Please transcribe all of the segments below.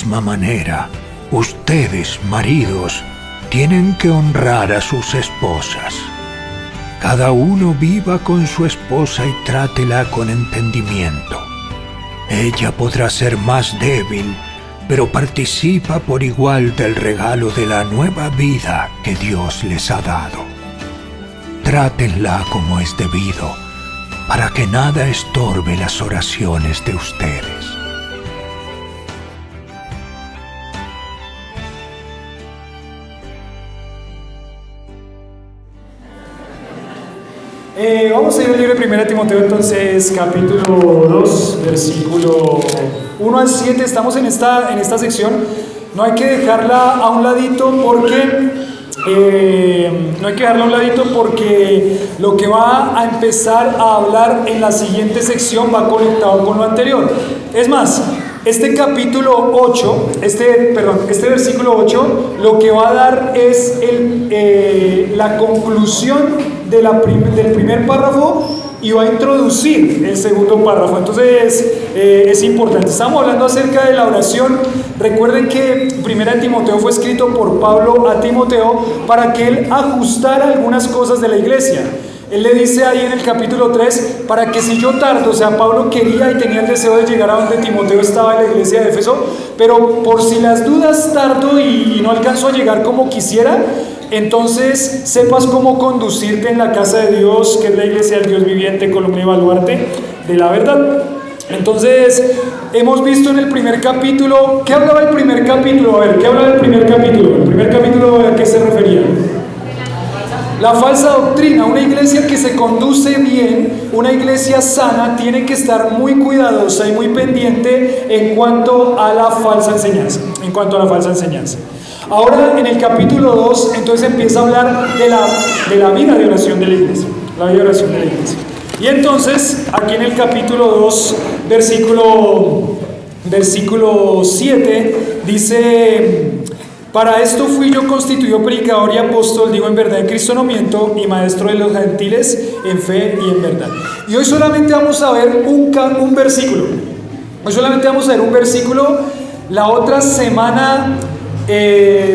misma manera, ustedes, maridos, tienen que honrar a sus esposas. Cada uno viva con su esposa y trátela con entendimiento. Ella podrá ser más débil, pero participa por igual del regalo de la nueva vida que Dios les ha dado. Trátenla como es debido, para que nada estorbe las oraciones de ustedes. Vamos a ir al libro de 1 Timoteo entonces, capítulo 2, versículo 1 al 7. Estamos en esta sección. No hay que dejarla a un ladito porque lo que va a empezar a hablar en la siguiente sección va conectado con lo anterior. Es más, este capítulo 8, este versículo 8, lo que va a dar es la conclusión del primer párrafo y va a introducir el segundo párrafo. Entonces es importante. Estamos hablando acerca de la oración. Recuerden que 1 Timoteo fue escrito por Pablo a Timoteo para que él ajustara algunas cosas de la iglesia. Él le dice ahí en el capítulo 3, para que si yo tardo, o sea, Pablo quería y tenía el deseo de llegar a donde Timoteo estaba en la iglesia de Éfeso, pero por si las dudas tardo y no alcanzo a llegar como quisiera, entonces sepas cómo conducirte en la casa de Dios, que es la iglesia del Dios viviente, columna y baluarte de la verdad. Entonces, hemos visto en el primer capítulo, ¿qué hablaba el primer capítulo? A ver, ¿qué hablaba el primer capítulo? ¿El primer capítulo a qué se refería? La falsa doctrina. Una iglesia que se conduce bien, una iglesia sana, tiene que estar muy cuidadosa y muy pendiente en cuanto a la falsa enseñanza. Ahora, en el capítulo 2, entonces empieza a hablar de la vida de oración de la iglesia. La vida de oración de la iglesia. Y entonces, aquí en el capítulo 2, versículo 7, dice: para esto fui yo constituido predicador y apóstol, digo en verdad en Cristo no miento, y maestro de los gentiles en fe y en verdad. Y hoy solamente vamos a ver un versículo. La otra semana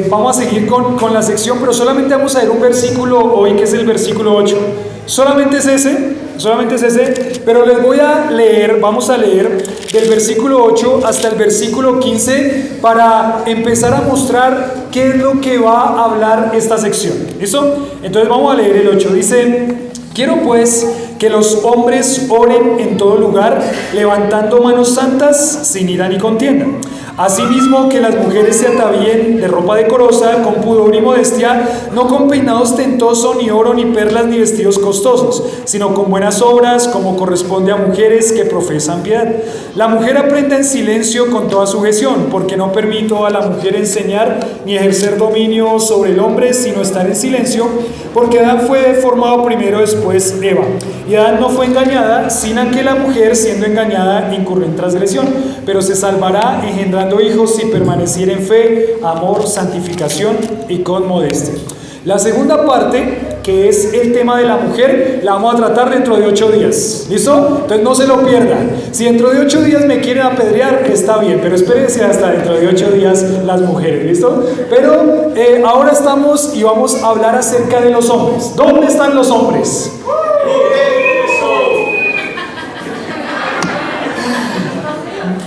vamos a seguir con la sección, pero solamente vamos a ver un versículo hoy, que es el versículo 8. Solamente es ese, pero les voy a leer, vamos a leer del versículo 8 hasta el versículo 15 para empezar a mostrar qué es lo que va a hablar esta sección. ¿Listo? Entonces vamos a leer el 8. Dice: quiero pues que los hombres oren en todo lugar, levantando manos santas, sin ira ni contienda. Asimismo, que las mujeres se atavíen de ropa decorosa, con pudor y modestia, no con peinado ostentoso, ni oro, ni perlas, ni vestidos costosos, sino con buenas obras, como corresponde a mujeres que profesan piedad. La mujer aprenda en silencio con toda sujeción, porque no permito a la mujer enseñar ni ejercer dominio sobre el hombre, sino estar en silencio, porque Adán fue formado primero, después Eva. Y Adán no fue engañada, sino que la mujer, siendo engañada, incurrió en transgresión, pero se salvará engendrando hijos si permaneciera en fe, amor, santificación y con modestia. La segunda parte, que es el tema de la mujer, la vamos a tratar dentro de 8 días. ¿Listo? Entonces no se lo pierdan. Si dentro de 8 días me quieren apedrear, está bien, pero espérense hasta dentro de 8 días las mujeres. ¿Listo? Pero ahora estamos y vamos a hablar acerca de los hombres. ¿Dónde están los hombres?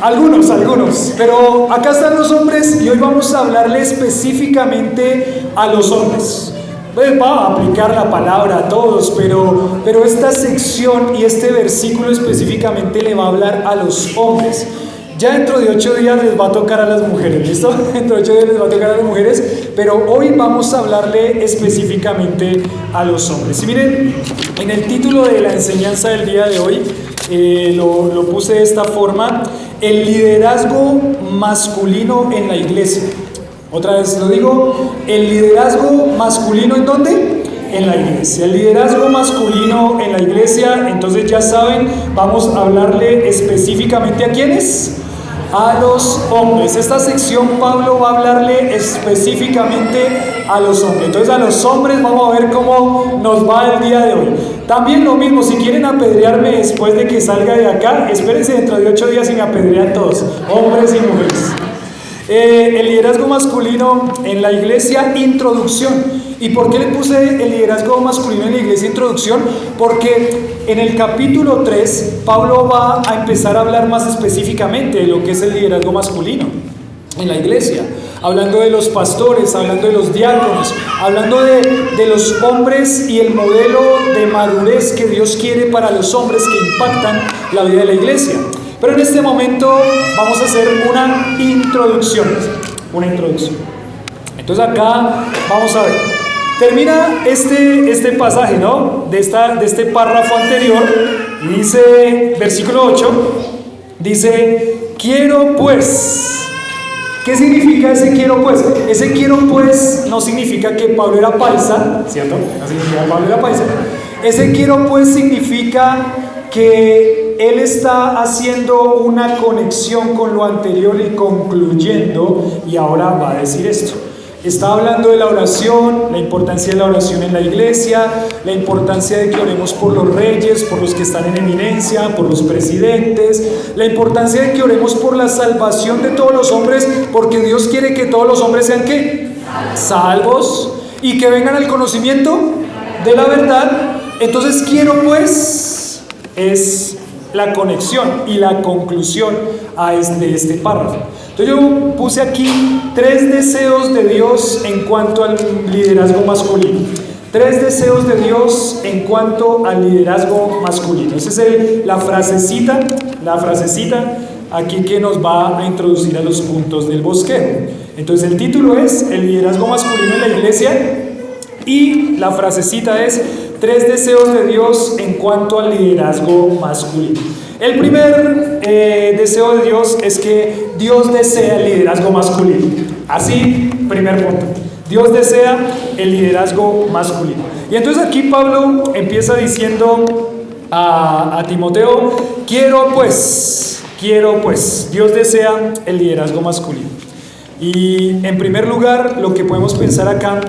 Algunos, pero acá están los hombres y hoy vamos a hablarle específicamente a los hombres. Pues va a aplicar la palabra a todos, pero esta sección y este versículo específicamente le va a hablar a los hombres. Ya dentro de 8 días les va a tocar a las mujeres, ¿listo? Dentro de 8 días les va a tocar a las mujeres, pero hoy vamos a hablarle específicamente a los hombres. Y miren, en el título de la enseñanza del día de hoy, lo puse de esta forma: el liderazgo masculino en la iglesia. Otra vez lo digo: el liderazgo masculino, ¿en dónde? En la iglesia. El liderazgo masculino en la iglesia. Entonces ya saben, vamos a hablarle específicamente ¿a quiénes? A los hombres. Esta sección Pablo va a hablarle específicamente a los hombres. Entonces a los hombres vamos a ver cómo nos va el día de hoy. También lo mismo, si quieren apedrearme después de que salga de acá, espérense dentro de 8 días y me apedrean todos, hombres y mujeres. El liderazgo masculino en la iglesia, introducción. ¿Y por qué le puse el liderazgo masculino en la iglesia, introducción? Porque en el capítulo 3, Pablo va a empezar a hablar más específicamente de lo que es el liderazgo masculino en la iglesia, hablando de los pastores, hablando de los diáconos, hablando de los hombres y el modelo de madurez que Dios quiere para los hombres que impactan la vida de la iglesia. Pero en este momento vamos a hacer una introducción. Entonces acá vamos a ver. Termina este pasaje, ¿no? De este párrafo anterior, y dice, versículo 8, dice, quiero pues. ¿Qué significa ese quiero pues? Ese quiero pues no significa que Pablo era paisa, ¿cierto? No significa que Pablo era paisa. Ese quiero pues significa que él está haciendo una conexión con lo anterior y concluyendo, y ahora va a decir esto. Está hablando de la oración, la importancia de la oración en la iglesia, la importancia de que oremos por los reyes, por los que están en eminencia, por los presidentes, la importancia de que oremos por la salvación de todos los hombres, porque Dios quiere que todos los hombres sean ¿qué? Salvos, y que vengan al conocimiento de la verdad. Entonces quiero pues es la conexión y la conclusión de este párrafo. Entonces yo puse aquí 3 deseos de Dios en cuanto al liderazgo masculino. 3 deseos de Dios en cuanto al liderazgo masculino. Esa es la frasecita aquí que nos va a introducir a los puntos del bosquejo. Entonces el título es el liderazgo masculino en la iglesia, y la frasecita es 3 deseos de Dios en cuanto al liderazgo masculino. El primer deseo de Dios es que Dios desea el liderazgo masculino. Así, primer punto. Dios desea el liderazgo masculino. Y entonces aquí Pablo empieza diciendo a Timoteo, quiero pues, Dios desea el liderazgo masculino. Y en primer lugar, lo que podemos pensar acá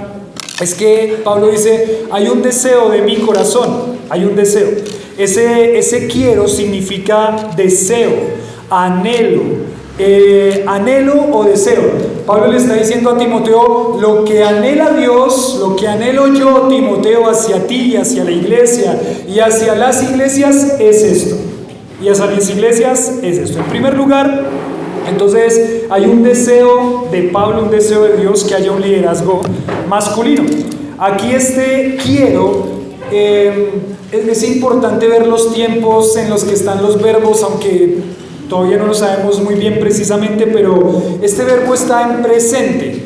es que Pablo dice, hay un deseo de mi corazón, hay un deseo. Ese quiero significa deseo, anhelo, anhelo o deseo. Pablo le está diciendo a Timoteo, lo que anhela Dios, lo que anhelo yo, Timoteo, hacia ti y hacia la iglesia y hacia las iglesias es esto. Y hacia las iglesias es esto. En primer lugar, entonces hay un deseo de Pablo, un deseo de Dios que haya un liderazgo masculino. Aquí quiero, es importante ver los tiempos en los que están los verbos, aunque todavía no lo sabemos muy bien precisamente, pero este verbo está en presente.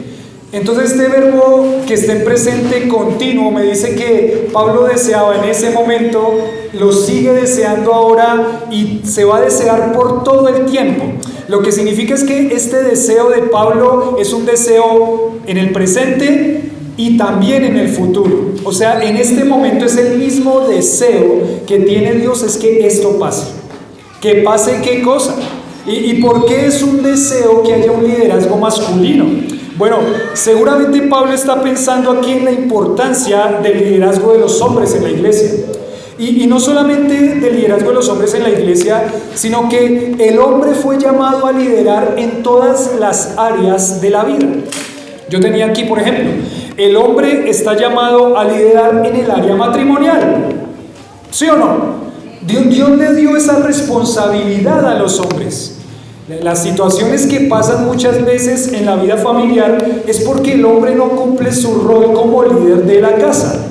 Entonces este verbo que está en presente continuo me dice que Pablo deseaba en ese momento, lo sigue deseando ahora y se va a desear por todo el tiempo. Lo que significa es que este deseo de Pablo es un deseo en el presente y también en el futuro. O sea, en este momento es el mismo deseo que tiene Dios, es que esto pase. ¿Que pase qué cosa? ¿Y por qué es un deseo que haya un liderazgo masculino? Bueno, seguramente Pablo está pensando aquí en la importancia del liderazgo de los hombres en la iglesia. Y no solamente del liderazgo de los hombres en la iglesia, sino que el hombre fue llamado a liderar en todas las áreas de la vida. Yo tenía aquí, por ejemplo, el hombre está llamado a liderar en el área matrimonial. ¿Sí o no? Dios le dio esa responsabilidad a los hombres. Las situaciones que pasan muchas veces en la vida familiar es porque el hombre no cumple su rol como líder de la casa.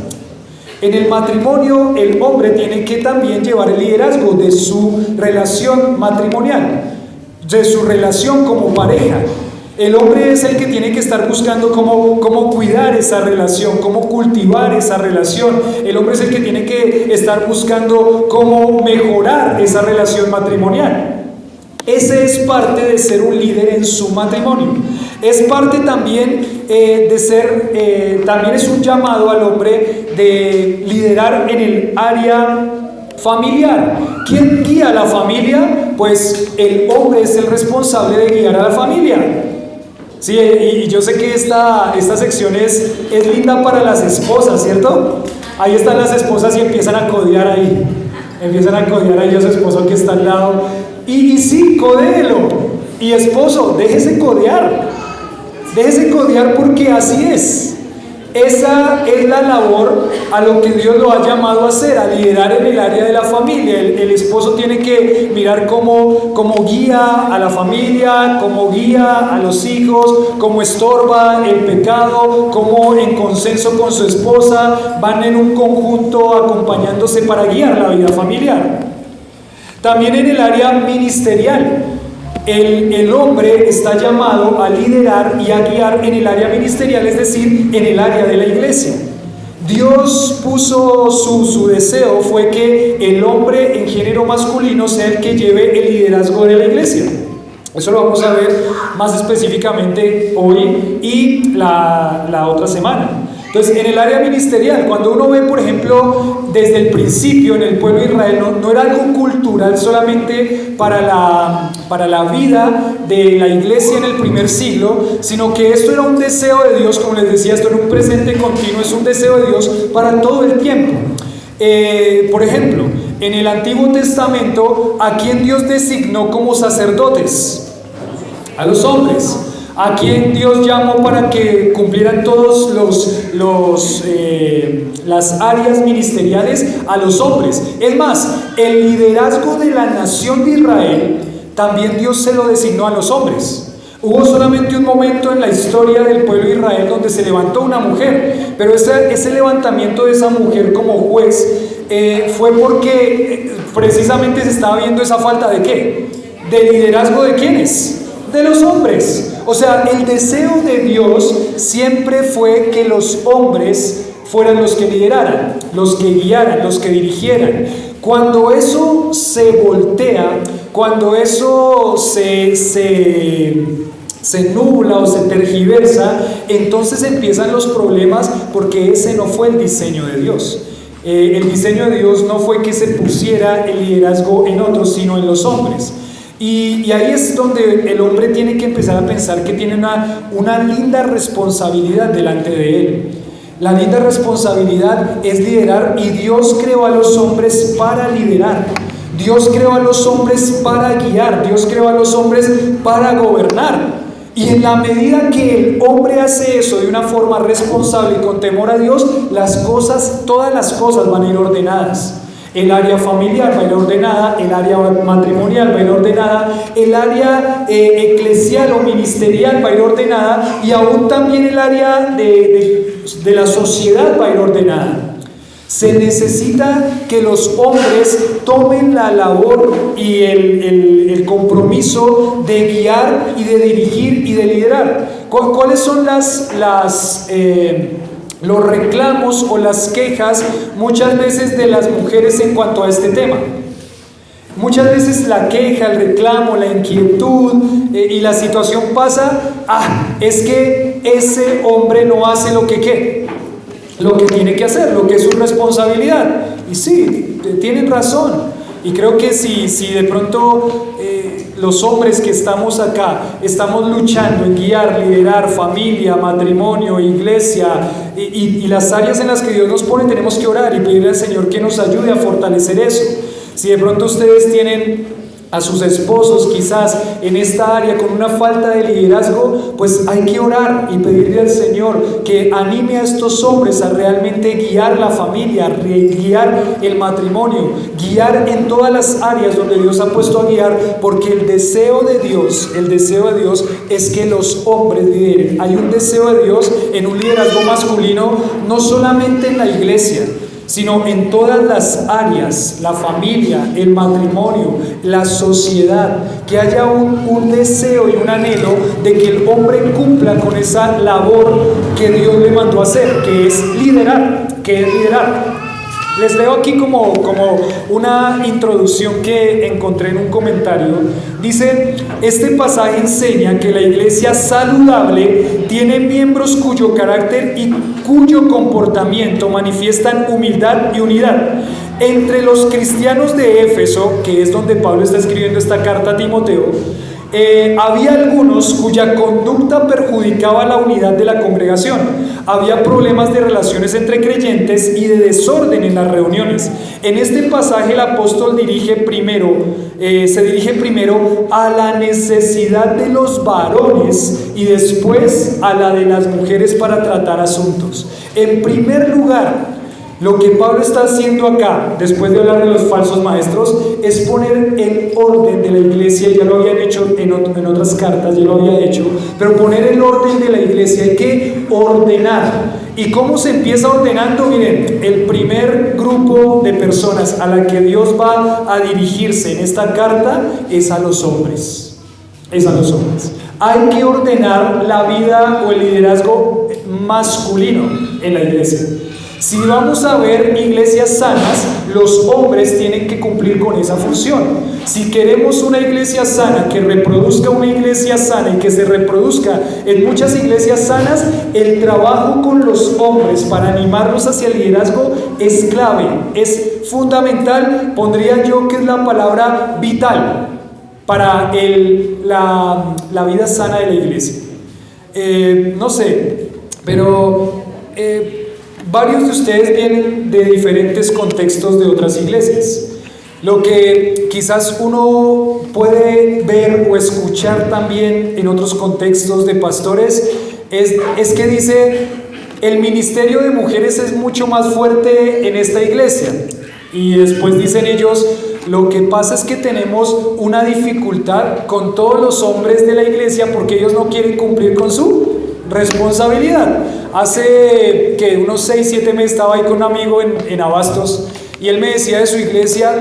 En el matrimonio, el hombre tiene que también llevar el liderazgo de su relación matrimonial, de su relación como pareja. El hombre es el que tiene que estar buscando cómo cuidar esa relación, cómo cultivar esa relación. El hombre es el que tiene que estar buscando cómo mejorar esa relación matrimonial. Ese es parte de ser un líder en su matrimonio. Es parte también también es un llamado al hombre de liderar en el área familiar. ¿Quién guía a la familia? Pues el hombre es el responsable de guiar a la familia. Sí, y yo sé que esta sección es linda para las esposas, ¿cierto? Ahí están las esposas y empiezan a codear ahí. Empiezan a codear ahí a su esposo que está al lado. Y sí, codéelo. Y esposo, déjese codear. Déjese codear porque así es. Esa es la labor a lo que Dios lo ha llamado a hacer, a liderar en el área de la familia. El esposo tiene que mirar cómo guía a la familia, cómo guía a los hijos, cómo estorba el pecado, cómo en consenso con su esposa van en un conjunto acompañándose para guiar la vida familiar. También en el área ministerial. El hombre está llamado a liderar y a guiar en el área ministerial, es decir, en el área de la iglesia. Dios puso su deseo fue que el hombre en género masculino sea el que lleve el liderazgo de la iglesia. Eso lo vamos a ver más específicamente hoy y la otra semana. Entonces, en el área ministerial, cuando uno ve, por ejemplo, desde el principio en el pueblo de Israel, no era algo cultural solamente para la vida de la iglesia en el primer siglo, sino que esto era un deseo de Dios, como les decía, esto era un presente continuo, es un deseo de Dios para todo el tiempo. Por ejemplo, en el Antiguo Testamento, ¿a quién Dios designó como sacerdotes? A los hombres. ¿A quién Dios llamó para que cumplieran todos las áreas ministeriales? A los hombres. Es más, el liderazgo de la nación de Israel también Dios se lo designó a los hombres. Hubo solamente un momento en la historia del pueblo de Israel donde se levantó una mujer, pero ese levantamiento de esa mujer como juez fue porque precisamente se estaba viendo esa falta de ¿qué? De liderazgo de ¿quiénes? De los hombres. O sea, el deseo de Dios siempre fue que los hombres fueran los que lideraran, los que guiaran, los que dirigieran. Cuando eso se voltea, cuando eso se nubla o se tergiversa, entonces empiezan los problemas porque ese no fue el diseño de Dios. El diseño de Dios no fue que se pusiera el liderazgo en otros, sino en los hombres. Y ahí es donde el hombre tiene que empezar a pensar que tiene una linda responsabilidad delante de él. La linda responsabilidad es liderar, y Dios creó a los hombres para liderar. Dios creó a los hombres para guiar. Dios creó a los hombres para gobernar. Y en la medida que el hombre hace eso de una forma responsable y con temor a Dios, todas las cosas van a ir ordenadas. El área familiar va a ir ordenada, el área matrimonial va a ir ordenada, el área eclesial o ministerial va a ir ordenada, y aún también el área de la sociedad va a ir ordenada. Se necesita que los hombres tomen la labor y el compromiso de guiar y de dirigir y de liderar. ¿Cuáles son los reclamos o las quejas muchas veces de las mujeres en cuanto a este tema? Muchas veces la queja, el reclamo, la inquietud y la situación pasa, es que ese hombre no hace lo que tiene que hacer, lo que es su responsabilidad. Y sí, tienen razón. Y creo que si de pronto los hombres que estamos acá estamos luchando en guiar, liderar familia, matrimonio, iglesia y las áreas en las que Dios nos pone, tenemos que orar y pedirle al Señor que nos ayude a fortalecer eso. Si de pronto ustedes tienen a sus esposos quizás en esta área con una falta de liderazgo, pues hay que orar y pedirle al Señor que anime a estos hombres a realmente guiar la familia, guiar el matrimonio, guiar en todas las áreas donde Dios ha puesto a guiar, porque el deseo de Dios es que los hombres lideren. Hay un deseo de Dios en un liderazgo masculino, no solamente en la iglesia, sino en todas las áreas, la familia, el matrimonio, la sociedad, que haya un deseo y un anhelo de que el hombre cumpla con esa labor que Dios le mandó a hacer, que es liderar. Les leo aquí como una introducción que encontré en un comentario. Dice: este pasaje enseña que la iglesia saludable tiene miembros cuyo carácter y cuyo comportamiento manifiestan humildad y unidad. Entre los cristianos de Éfeso, que es donde Pablo está escribiendo esta carta a Timoteo, Había algunos cuya conducta perjudicaba la unidad de la congregación. Había problemas de relaciones entre creyentes y de desorden en las reuniones. En este pasaje el apóstol se dirige primero a la necesidad de los varones y después a la de las mujeres para tratar asuntos. En primer lugar, lo que Pablo está haciendo acá, después de hablar de los falsos maestros, es poner el orden de la iglesia. Ya lo habían hecho en otras cartas, ya lo había hecho, pero poner el orden de la iglesia, hay que ordenar. ¿Y cómo se empieza ordenando? Miren, el primer grupo de personas a la que Dios va a dirigirse en esta carta es a los hombres. Es a los hombres. Hay que ordenar la vida o el liderazgo masculino en la iglesia. Si vamos a ver iglesias sanas, los hombres tienen que cumplir con esa función. Si queremos una iglesia sana que reproduzca una iglesia sana y que se reproduzca en muchas iglesias sanas, el trabajo con los hombres para animarlos hacia el liderazgo es clave, es fundamental. Pondría yo que es la palabra vital para la vida sana de la iglesia. No sé, pero varios de ustedes vienen de diferentes contextos de otras iglesias. Lo que quizás uno puede ver o escuchar también en otros contextos de pastores es que dice: el ministerio de mujeres es mucho más fuerte en esta iglesia. Y después dicen ellos: lo que pasa es que tenemos una dificultad con todos los hombres de la iglesia porque ellos no quieren cumplir con su responsabilidad. Hace que unos 6-7 meses estaba ahí con un amigo en Abastos y él me decía de su iglesia,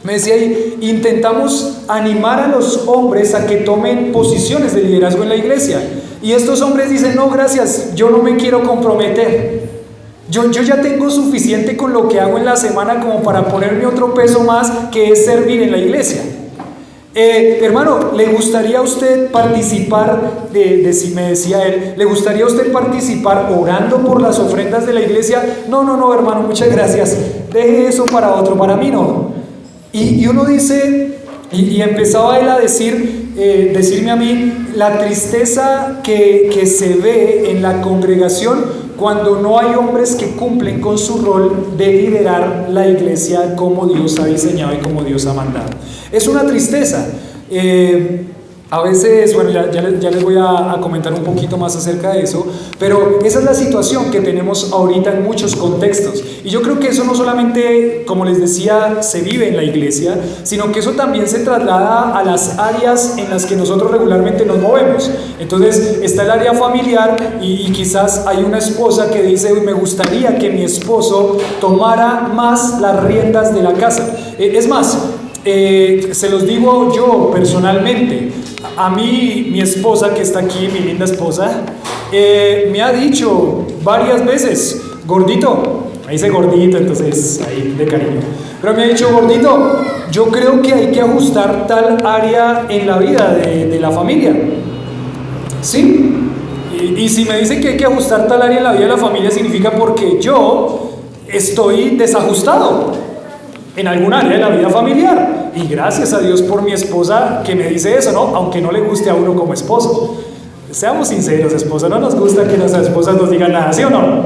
me decía: intentamos animar a los hombres a que tomen posiciones de liderazgo en la iglesia, y estos hombres dicen: no, gracias, yo no me quiero comprometer, yo ya tengo suficiente con lo que hago en la semana como para ponerme otro peso más, que es servir en la iglesia. Hermano, ¿le gustaría a usted participar si me decía él, ¿le gustaría a usted participar orando por las ofrendas de la iglesia? No, hermano, muchas gracias, deje eso para otro, para mí no. Y uno dice, y empezaba él a decirme a mí la tristeza que se ve en la congregación cuando no hay hombres que cumplen con su rol de liderar la iglesia como Dios ha diseñado y como Dios ha mandado. Es una tristeza. A veces, bueno, ya les voy a comentar un poquito más acerca de eso, pero esa es la situación que tenemos ahorita en muchos contextos. Y yo creo que eso no solamente, como les decía, se vive en la iglesia, sino que eso también se traslada a las áreas en las que nosotros regularmente nos movemos. Entonces está el área familiar y quizás hay una esposa que dice: me gustaría que mi esposo tomara más las riendas de la casa. Es más, se los digo yo personalmente. A mí, mi esposa, que está aquí, mi linda esposa, me ha dicho varias veces: gordito, ahí dice gordito, entonces ahí de cariño, pero me ha dicho: gordito, yo creo que hay que ajustar tal área en la vida de la familia. ¿Sí? Y si me dicen que hay que ajustar tal área en la vida de la familia, significa porque yo estoy desajustado en algún área de la vida familiar. Y gracias a Dios por mi esposa que me dice eso, ¿no? Aunque no le guste a uno como esposo. Seamos sinceros, esposa, no nos gusta que nuestras esposas nos digan nada, ¿sí o no?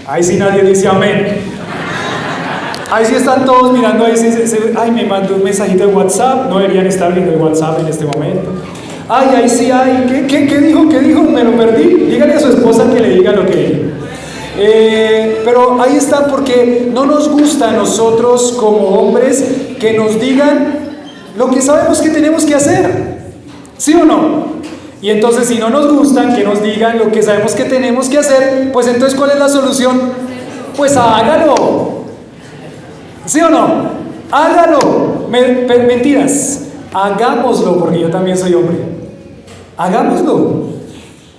Ahí sí nadie dice amén. Ahí sí están todos mirando, ay, me mandó un mensajito de WhatsApp, no deberían estar viendo el WhatsApp en este momento. Ay, ahí sí, ay, ¿qué dijo? Me lo perdí. Dígale a su esposa que le diga lo que dijo. Pero ahí está, porque no nos gusta a nosotros como hombres que nos digan lo que sabemos que tenemos que hacer, ¿sí o no? Y entonces, si no nos gustan que nos digan lo que sabemos que tenemos que hacer, pues entonces, ¿cuál es la solución? Pues hágalo, ¿sí o no? Hágalo. Mentiras, hagámoslo, porque yo también soy hombre. Hagámoslo.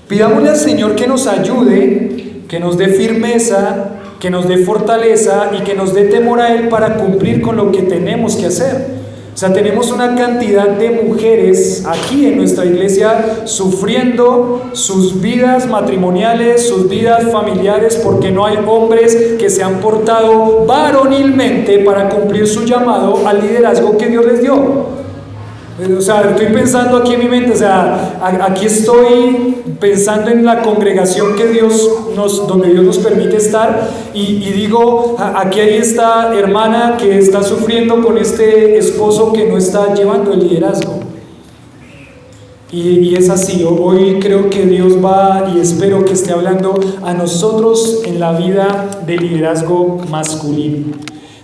Pidámosle al Señor que nos ayude, que nos dé firmeza, que nos dé fortaleza y que nos dé temor a Él para cumplir con lo que tenemos que hacer. O sea, tenemos una cantidad de mujeres aquí en nuestra iglesia sufriendo sus vidas matrimoniales, sus vidas familiares, porque no hay hombres que se han portado varonilmente para cumplir su llamado al liderazgo que Dios les dio. O sea, estoy pensando aquí en mi mente, o sea, aquí estoy pensando en la congregación que donde Dios nos permite estar y digo, aquí hay esta hermana que está sufriendo con este esposo que no está llevando el liderazgo. Y es así, hoy creo que Dios va y espero que esté hablando a nosotros en la vida de liderazgo masculino.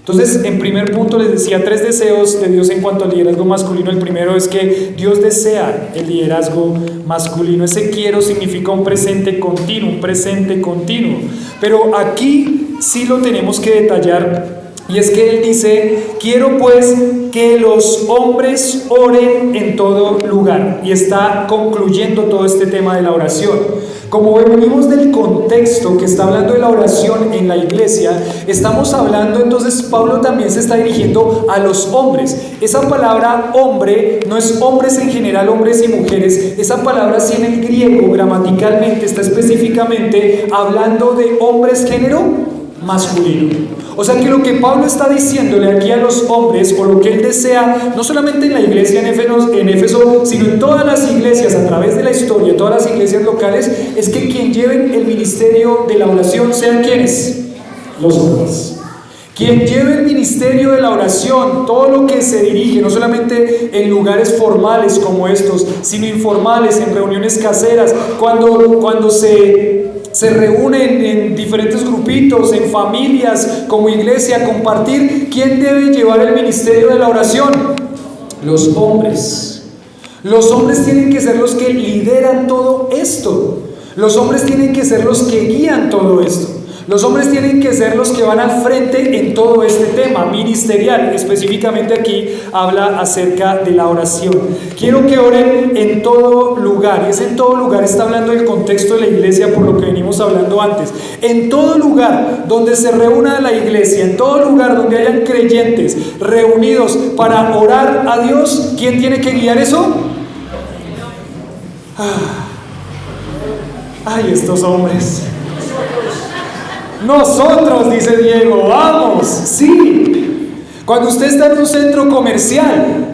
Entonces, en primer punto les decía 3 deseos de Dios en cuanto al liderazgo masculino. El primero es que Dios desea el liderazgo masculino. Ese quiero significa un presente continuo, un presente continuo. Pero aquí sí lo tenemos que detallar. Y es que Él dice, quiero pues que los hombres oren en todo lugar. Y está concluyendo todo este tema de la oración. Como venimos del contexto que está hablando de la oración en la iglesia, estamos hablando, entonces Pablo también se está dirigiendo a los hombres. Esa palabra hombre no es hombres en general, hombres y mujeres. Esa palabra sí en el griego gramaticalmente está específicamente hablando de hombres género masculino. O sea que lo que Pablo está diciéndole aquí a los hombres, o lo que él desea, no solamente en la iglesia en Éfeso, sino en todas las iglesias a través de la historia, todas las iglesias locales, es que quien lleven el ministerio de la oración sean ¿quiénes? Los hombres. Quien lleve el ministerio de la oración, todo lo que se dirige, no solamente en lugares formales como estos, sino informales, en reuniones caseras, cuando se reúnen en diferentes grupitos, en familias, como iglesia, a compartir. ¿Quién debe llevar el ministerio de la oración? Los hombres. Los hombres tienen que ser los que lideran todo esto. Los hombres tienen que ser los que guían todo esto. Los hombres tienen que ser los que van al frente en todo este tema ministerial. Específicamente aquí habla acerca de la oración. Quiero que oren en todo lugar. Y ese en todo lugar está hablando del contexto de la iglesia, por lo que venimos hablando antes. En todo lugar donde se reúna la iglesia, en todo lugar donde hayan creyentes reunidos para orar a Dios, ¿quién tiene que guiar eso? Ay, estos hombres. Nosotros, dice Diego, vamos, sí. Cuando usted está en un centro comercial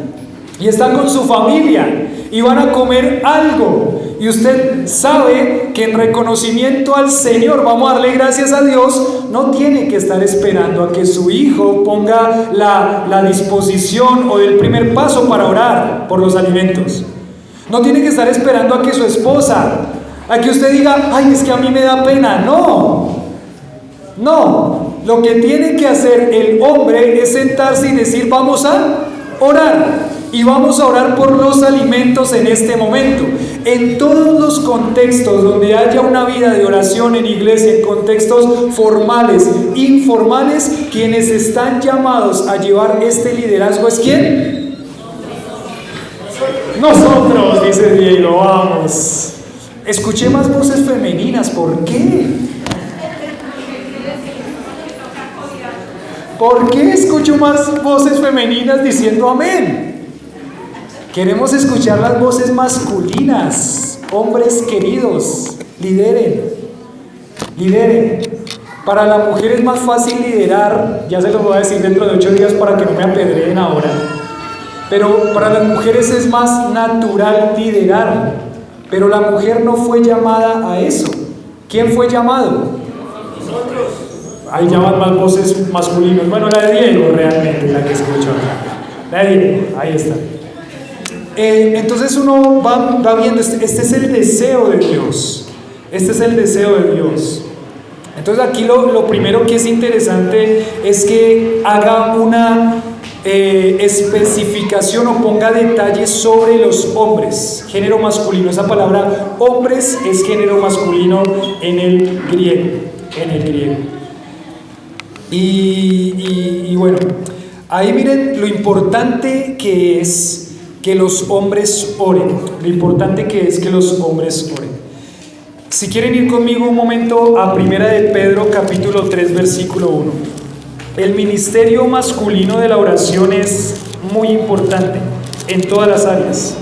y está con su familia y van a comer algo y usted sabe que en reconocimiento al Señor vamos a darle gracias a Dios, no tiene que estar esperando a que su hijo ponga la disposición o el primer paso para orar por los alimentos. No tiene que estar esperando a que su esposa, a que usted diga, ay, es que a mí me da pena. No, lo que tiene que hacer el hombre es sentarse y decir, vamos a orar. Y vamos a orar por los alimentos en este momento. En todos los contextos donde haya una vida de oración en iglesia, en contextos formales, informales, quienes están llamados a llevar este liderazgo es ¿quién? Nosotros, dice Diego, vamos. Escuché más voces femeninas, ¿por qué? ¿Por qué escucho más voces femeninas diciendo amén? Queremos escuchar las voces masculinas. Hombres queridos, lideren. Para la mujer es más fácil liderar, ya se lo voy a decir dentro de 8 días para que no me apedreen ahora. Pero para las mujeres es más natural liderar. Pero la mujer no fue llamada a eso. ¿Quién fue llamado? Nosotros. Ahí llaman más voces masculinas. Bueno, la de Diego realmente, la que escucho acá. La de Diego, ahí está. Entonces uno va viendo, este es el deseo de Dios. Este es el deseo de Dios. Entonces aquí lo primero que es interesante es que haga una especificación o ponga detalles sobre los hombres, género masculino. Esa palabra hombres es género masculino en el griego. Y bueno, ahí miren lo importante que es que los hombres oren. Lo importante que es que los hombres oren. Si quieren ir conmigo un momento a 1 de Pedro capítulo 3 versículo 1. El ministerio masculino de la oración es muy importante en todas las áreas.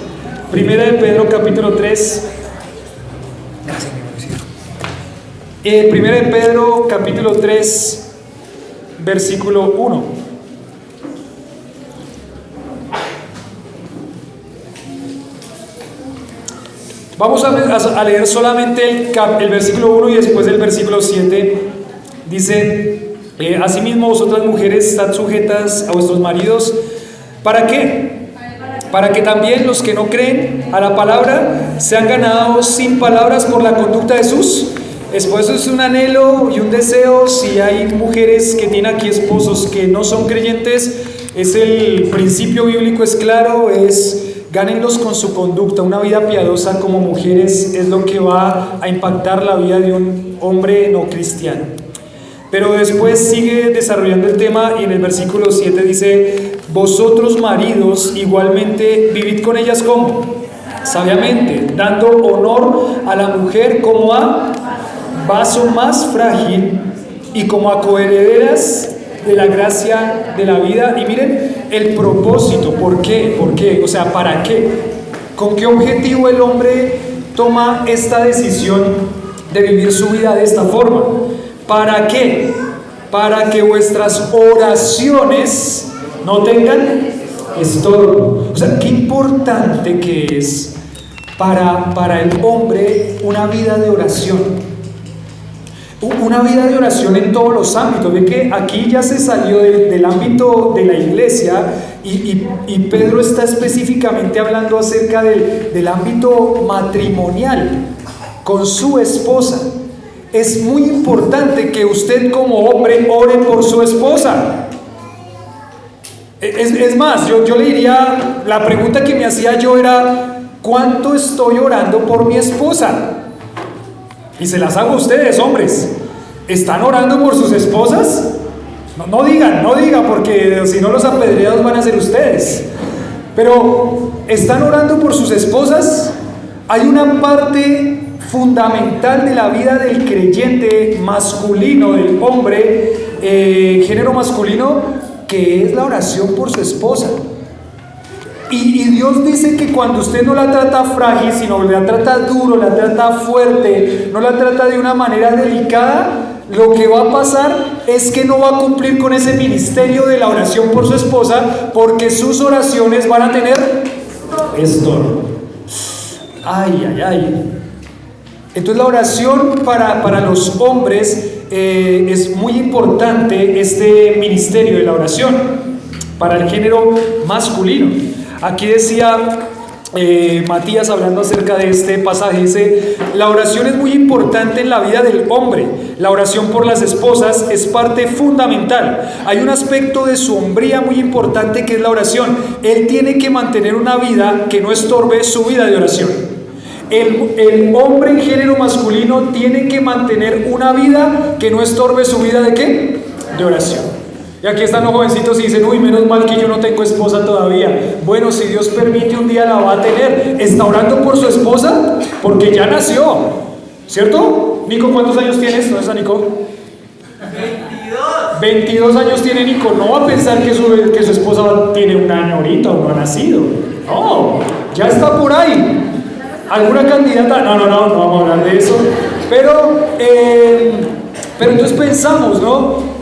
1 de Pedro capítulo 3. 1 de Pedro capítulo 3 versículo 1. Vamos a leer solamente el versículo 1 y después el versículo 7. Dice, asimismo vosotras mujeres estad sujetas a vuestros maridos. ¿Para qué? Para que también los que no creen a la palabra sean ganados sin palabras por la conducta de sus esposos. Es un anhelo y un deseo. Si hay mujeres que tienen aquí esposos que no son creyentes, es el principio bíblico, es claro, es gánenlos con su conducta. Una vida piadosa como mujeres es lo que va a impactar la vida de un hombre no cristiano. Pero después sigue desarrollando el tema y en el versículo 7 dice, vosotros maridos igualmente vivid con ellas como sabiamente, dando honor a la mujer como a vaso más frágil y como a coherederas de la gracia de la vida. Y miren el propósito, ¿por qué? ¿Por qué? O sea, ¿para qué? ¿Con qué objetivo el hombre toma esta decisión de vivir su vida de esta forma? ¿Para qué? Para que vuestras oraciones no tengan estorbo. O sea, qué importante que es para el hombre una vida de oración. Una vida de oración en todos los ámbitos. Ve que aquí ya se salió del ámbito de la iglesia y Pedro está específicamente hablando acerca del ámbito matrimonial con su esposa. Es muy importante que usted como hombre ore por su esposa. Es más, yo le diría, la pregunta que me hacía yo era, ¿cuánto estoy orando por mi esposa? Y se las hago a ustedes, hombres. ¿Están orando por sus esposas? No digan, porque si no los apedreados van a ser ustedes. Pero, ¿están orando por sus esposas? Hay una parte fundamental de la vida del creyente masculino, del hombre, género masculino, que es la oración por su esposa. Y Dios dice que cuando usted no la trata frágil, sino la trata duro, la trata fuerte, no la trata de una manera delicada, lo que va a pasar es que no va a cumplir con ese ministerio de la oración por su esposa, porque sus oraciones van a tener estorbo. Ay. Entonces la oración para los hombres es muy importante, este ministerio de la oración para el género masculino. Aquí decía Matías, hablando acerca de este pasaje, dice, la oración es muy importante en la vida del hombre. La oración por las esposas es parte fundamental. Hay un aspecto de su hombría muy importante que es la oración. Él tiene que mantener una vida que no estorbe su vida de oración. El hombre en género masculino tiene que mantener una vida que no estorbe su vida ¿de qué? De oración. Y aquí están los jovencitos y dicen, uy, menos mal que yo no tengo esposa todavía. Bueno, si Dios permite, un día la va a tener. ¿Está orando por su esposa? Porque ya nació, ¿cierto? Nico, ¿cuántos años tienes? ¿Dónde está Nico? 22 años tiene Nico. No va a pensar que su esposa tiene un año ahorita o no ha nacido. No, ya está por ahí. ¿Alguna candidata? No vamos a hablar de eso. Pero entonces pensamos, ¿no?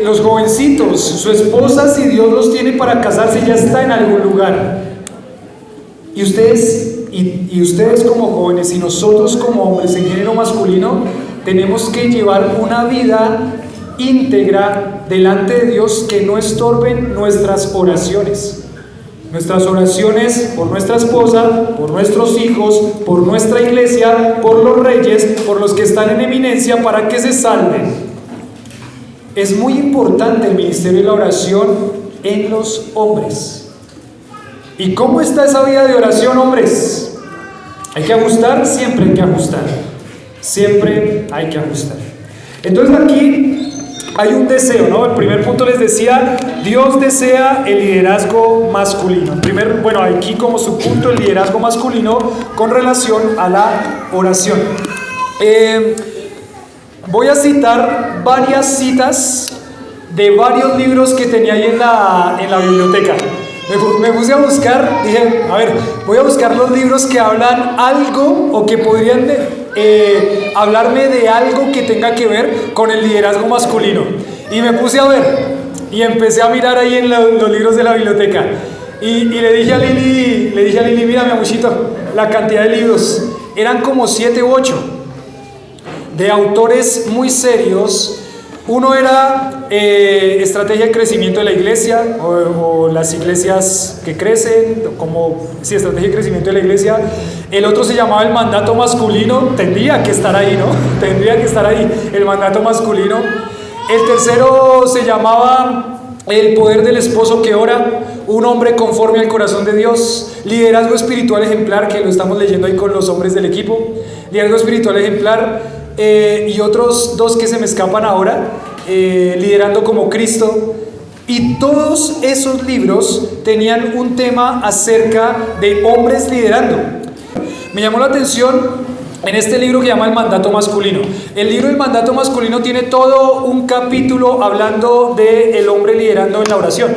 Los jovencitos, su esposa, si Dios los tiene para casarse, ya está en algún lugar. Y ustedes como jóvenes y nosotros como hombres en género masculino tenemos que llevar una vida íntegra delante de Dios que no estorben nuestras oraciones. Nuestras oraciones por nuestra esposa, por nuestros hijos, por nuestra iglesia, por los reyes, por los que están en eminencia, para que se salven. Es muy importante el ministerio de la oración en los hombres. ¿Y cómo está esa vida de oración, hombres? ¿Hay que ajustar? Siempre hay que ajustar. Siempre hay que ajustar. Entonces aquí hay un deseo, ¿no? El primer punto les decía, Dios desea el liderazgo masculino. Aquí como subpunto el liderazgo masculino con relación a la oración. Voy a citar varias citas de varios libros que tenía ahí en la biblioteca. Me puse a buscar, dije, a ver, voy a buscar los libros que hablan algo o que podrían hablarme de algo que tenga que ver con el liderazgo masculino. Y me puse a ver y empecé a mirar ahí en los libros de la biblioteca. Y le dije le dije a Lili, mira mi amuchito, la cantidad de libros, eran como 7 u 8, de autores muy serios. Uno era estrategia de crecimiento de la iglesia, o las iglesias que crecen, como sí, estrategia de crecimiento de la iglesia. El otro se llamaba el mandato masculino, tendría que estar ahí, ¿no? Tendría que estar ahí, el mandato masculino. El tercero se llamaba el poder del esposo que ora, un hombre conforme al corazón de Dios. Liderazgo espiritual ejemplar, que lo estamos leyendo ahí con los hombres del equipo. Liderazgo espiritual ejemplar. Y otros 2 que se me escapan ahora, liderando como Cristo. Y todos esos libros tenían un tema acerca de hombres liderando. Me llamó la atención en este libro que llama El mandato masculino. El libro del mandato masculino tiene todo un capítulo hablando del hombre liderando en la oración.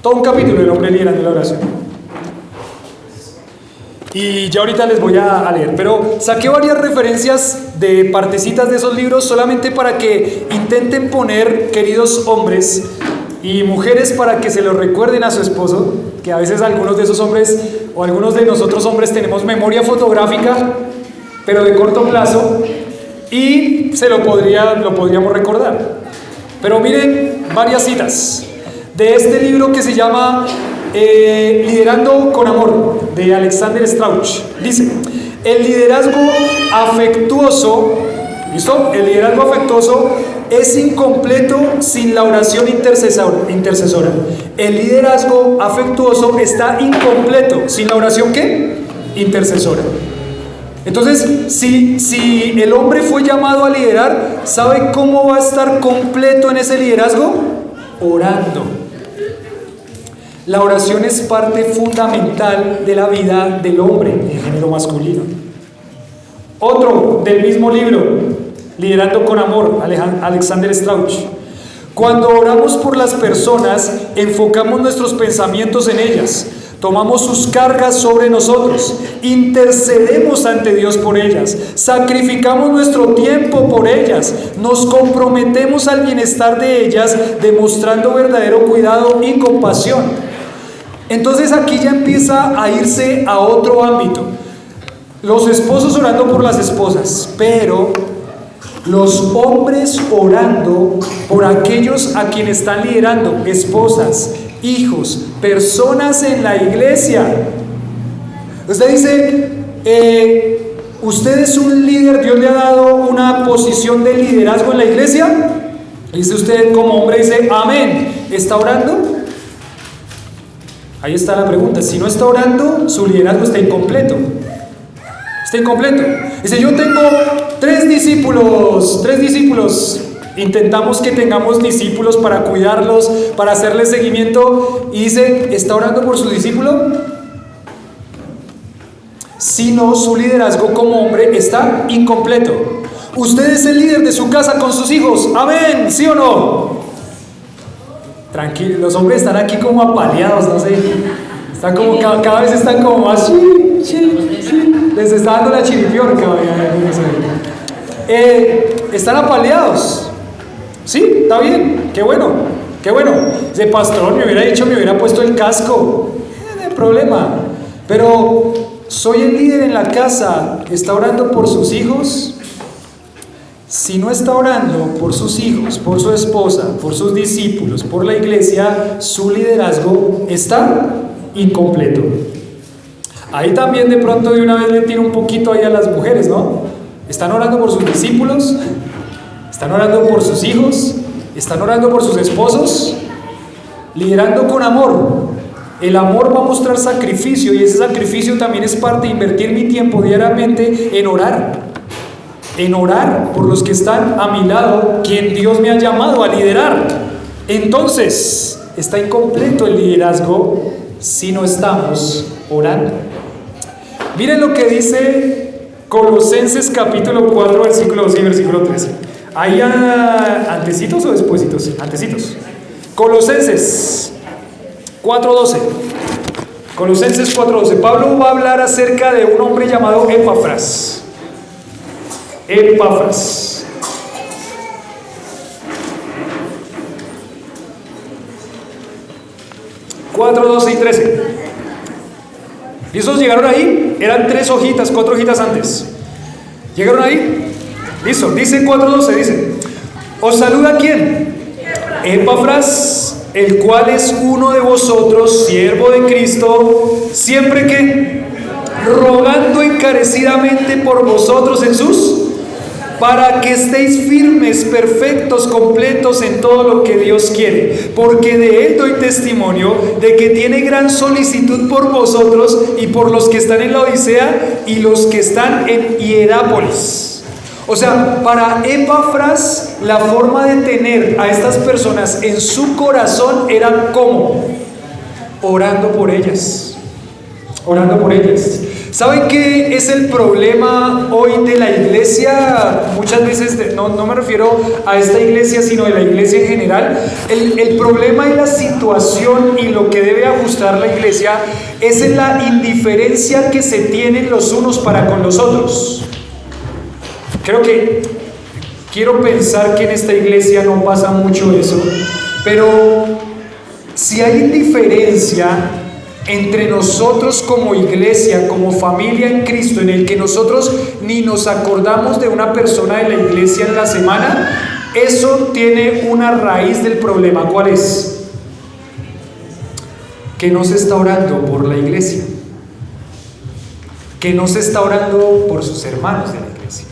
Todo un capítulo del hombre liderando en la oración. Y ya ahorita les voy a leer, pero saqué varias referencias de partecitas de esos libros solamente para que intenten poner, queridos hombres y mujeres, para que se lo recuerden a su esposo, que a veces algunos de esos hombres o algunos de nosotros hombres tenemos memoria fotográfica, pero de corto plazo, y lo podríamos recordar. Pero miren varias citas de este libro que se llama Liderando con Amor, de Alexander Strauch. Dice: el liderazgo afectuoso, ¿listo? El liderazgo afectuoso es incompleto sin la oración intercesora. El liderazgo afectuoso está incompleto sin la oración, ¿qué? Intercesora. Entonces, si el hombre fue llamado a liderar, ¿sabe cómo va a estar completo en ese liderazgo? Orando. La oración es parte fundamental de la vida del hombre en género masculino. Otro del mismo libro, Liderando con Amor, Alexander Strauch. Cuando oramos por las personas, enfocamos nuestros pensamientos en ellas, tomamos sus cargas sobre nosotros, intercedemos ante Dios por ellas, sacrificamos nuestro tiempo por ellas, nos comprometemos al bienestar de ellas, demostrando verdadero cuidado y compasión. Entonces aquí ya empieza a irse a otro ámbito. Los esposos orando por las esposas, pero los hombres orando por aquellos a quienes están liderando, esposas, hijos, personas en la iglesia. Usted dice, usted es un líder, Dios le ha dado una posición de liderazgo en la iglesia. Dice usted como hombre, dice amén. ¿Está orando? Ahí está la pregunta. Si no está orando, su liderazgo está incompleto. Está incompleto. Dice, yo tengo 3 discípulos. Intentamos que tengamos discípulos para cuidarlos, para hacerles seguimiento. Y dice, ¿está orando por su discípulo? Si no, su liderazgo como hombre está incompleto. Usted es el líder de su casa con sus hijos. Amén, ¿sí o no? Tranquilo, los hombres están aquí como apaleados, no sé. Están como, cada vez están como más. Les está dando la chiripiorca. Están apaleados. Sí, está bien, qué bueno, qué bueno. Ese pastor me hubiera puesto el casco. No hay problema. Pero soy el líder en la casa. ¿Está orando por sus hijos? Si no está orando por sus hijos, por su esposa, por sus discípulos, por la iglesia, su liderazgo está incompleto. Ahí también de pronto de una vez le tiro un poquito ahí a las mujeres, ¿no? ¿Están orando por sus discípulos? ¿Están orando por sus hijos? ¿Están orando por sus esposos? Liderando con amor. El amor va a mostrar sacrificio, y ese sacrificio también es parte de invertir mi tiempo diariamente en orar. En orar por los que están a mi lado, quien Dios me ha llamado a liderar. Entonces, está incompleto el liderazgo si no estamos orando. Miren lo que dice Colosenses capítulo 4, versículo 12 y versículo 13. ¿Hay antecitos o despuesitos? Antecitos. Colosenses 4:12. Colosenses 4:12. Pablo va a hablar acerca de un hombre llamado Epafras. Epafras. (4:12 y 13). Y esos llegaron ahí, eran 3 hojitas, 4 hojitas antes. ¿Llegaron ahí? Listo, dice 4:12, dice: ¿os saluda quién? Epafras, el cual es uno de vosotros, siervo de Cristo, siempre que rogando encarecidamente por vosotros en sus, para que estéis firmes, perfectos, completos en todo lo que Dios quiere, porque de él doy testimonio de que tiene gran solicitud por vosotros y por los que están en la Odisea y los que están en Hierápolis. O sea, para Epafras, la forma de tener a estas personas en su corazón era ¿cómo? Orando por ellas. Orando por ellas. ¿Saben qué es el problema hoy de la iglesia? Muchas veces, no me refiero a esta iglesia, sino de la iglesia en general. El problema y la situación y lo que debe ajustar la iglesia es en la indiferencia que se tienen los unos para con los otros. Quiero pensar que en esta iglesia no pasa mucho eso, pero si hay indiferencia entre nosotros como iglesia, como familia en Cristo, en el que nosotros ni nos acordamos de una persona de la iglesia en la semana, eso tiene una raíz del problema. ¿Cuál es? Que no se está orando por la iglesia, que no se está orando por sus hermanos de la iglesia,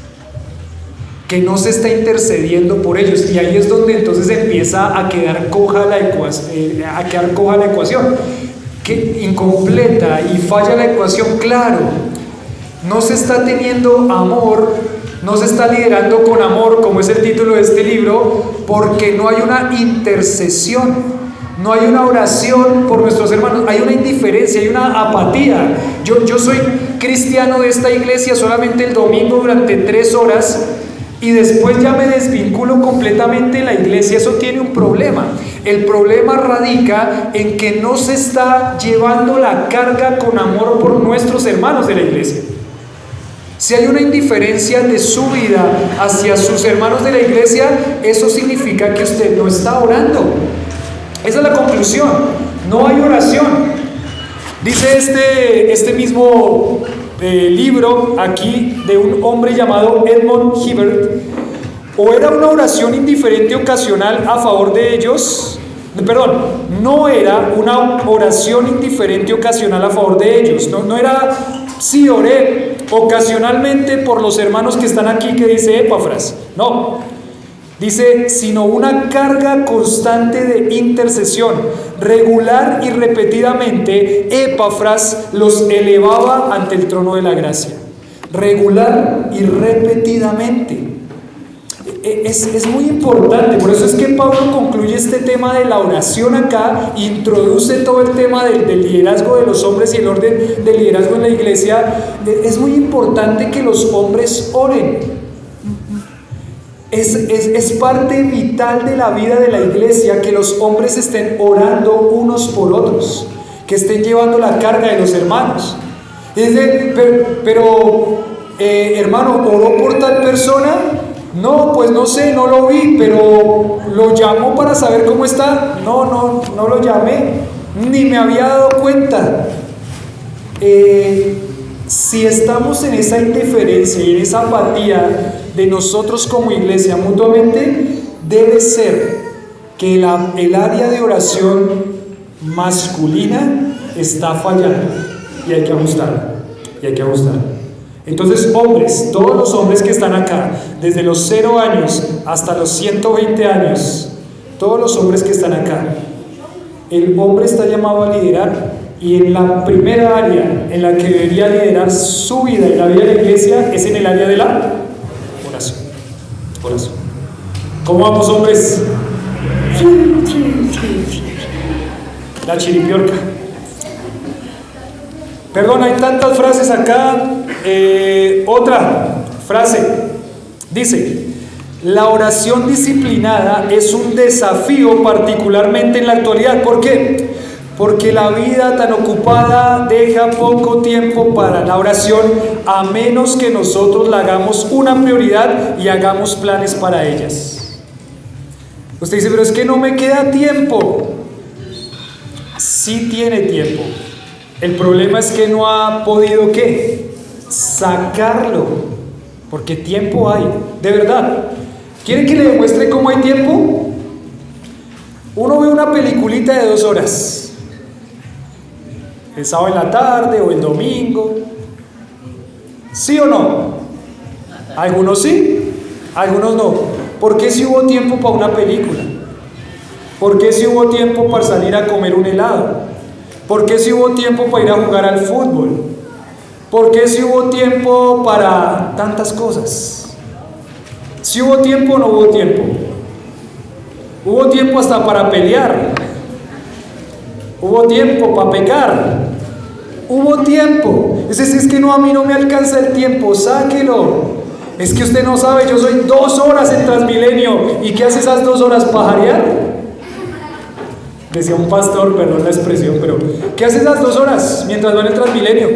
que no se está intercediendo por ellos, y ahí es donde entonces empieza a quedar coja la ecuación, que incompleta y falla la ecuación. Claro, no se está teniendo amor, no se está liderando con amor, como es el título de este libro, porque no hay una intercesión, no hay una oración por nuestros hermanos, hay una indiferencia, hay una apatía. Yo soy cristiano de esta iglesia solamente el domingo durante 3 horas y después ya me desvinculo completamente de la iglesia. Eso tiene un problema. El problema radica en que no se está llevando la carga con amor por nuestros hermanos de la iglesia. Si hay una indiferencia de su vida hacia sus hermanos de la iglesia, eso significa que usted no está orando. Esa es la conclusión. No hay oración. Dice este mismo libro aquí de un hombre llamado Edmund Hibbert: o era una oración indiferente ocasional a favor de ellos, no era una oración indiferente ocasional a favor de ellos, no era, sí, oré ocasionalmente por los hermanos que están aquí, que dice Epafras, no, dice, sino una carga constante de intercesión, regular y repetidamente. Epafras los elevaba ante el trono de la gracia, regular y repetidamente. Es muy importante, por eso es que Pablo concluye este tema de la oración acá, introduce todo el tema del liderazgo de los hombres y el orden del liderazgo en la iglesia. Es muy importante que los hombres oren. Es parte vital de la vida de la iglesia que los hombres estén orando unos por otros, que estén llevando la carga de los hermanos. Hermano, ¿oró por tal persona? No, pues no sé, no lo vi, pero ¿lo llamó para saber cómo está? No lo llamé, ni me había dado cuenta. Si estamos en esa indiferencia y en esa apatía de nosotros como iglesia mutuamente, debe ser que el área de oración masculina está fallando y hay que ajustarla, Entonces, hombres, todos los hombres que están acá, desde los 0 años hasta los 120 años, todos los hombres que están acá, el hombre está llamado a liderar, y en la primera área en la que debería liderar su vida y la vida de la iglesia es en el área de la oración. ¿Cómo vamos, hombres? La chiripiorca. Perdón, hay tantas frases acá. Otra frase dice: la oración disciplinada es un desafío particularmente en la actualidad. ¿Por qué? Porque la vida tan ocupada deja poco tiempo para la oración, a menos que nosotros la hagamos una prioridad y hagamos planes para ellas. Usted dice, pero es que no me queda tiempo. Sí tiene tiempo. El problema es que no ha podido, ¿qué? Sacarlo. Porque tiempo hay, de verdad. ¿Quieren que le demuestre cómo hay tiempo? Uno ve una peliculita de 2 horas. El sábado en la tarde o el domingo. ¿Sí o no? Algunos sí, algunos no. ¿Por qué si hubo tiempo para una película? ¿Por qué si hubo tiempo para salir a comer un helado? ¿Por qué si hubo tiempo para ir a jugar al fútbol? ¿Por qué si hubo tiempo para tantas cosas? ¿Si hubo tiempo o no hubo tiempo? Hubo tiempo hasta para pelear. Hubo tiempo para pecar. Hubo tiempo. Es que no, a mí no me alcanza el tiempo, sáquelo. Es que usted no sabe, yo soy 2 horas en Transmilenio. ¿Y qué hace esas 2 horas? ¿Pajarear? Decía un pastor, perdón la expresión, pero ¿qué hace esas 2 horas mientras va en el Transmilenio?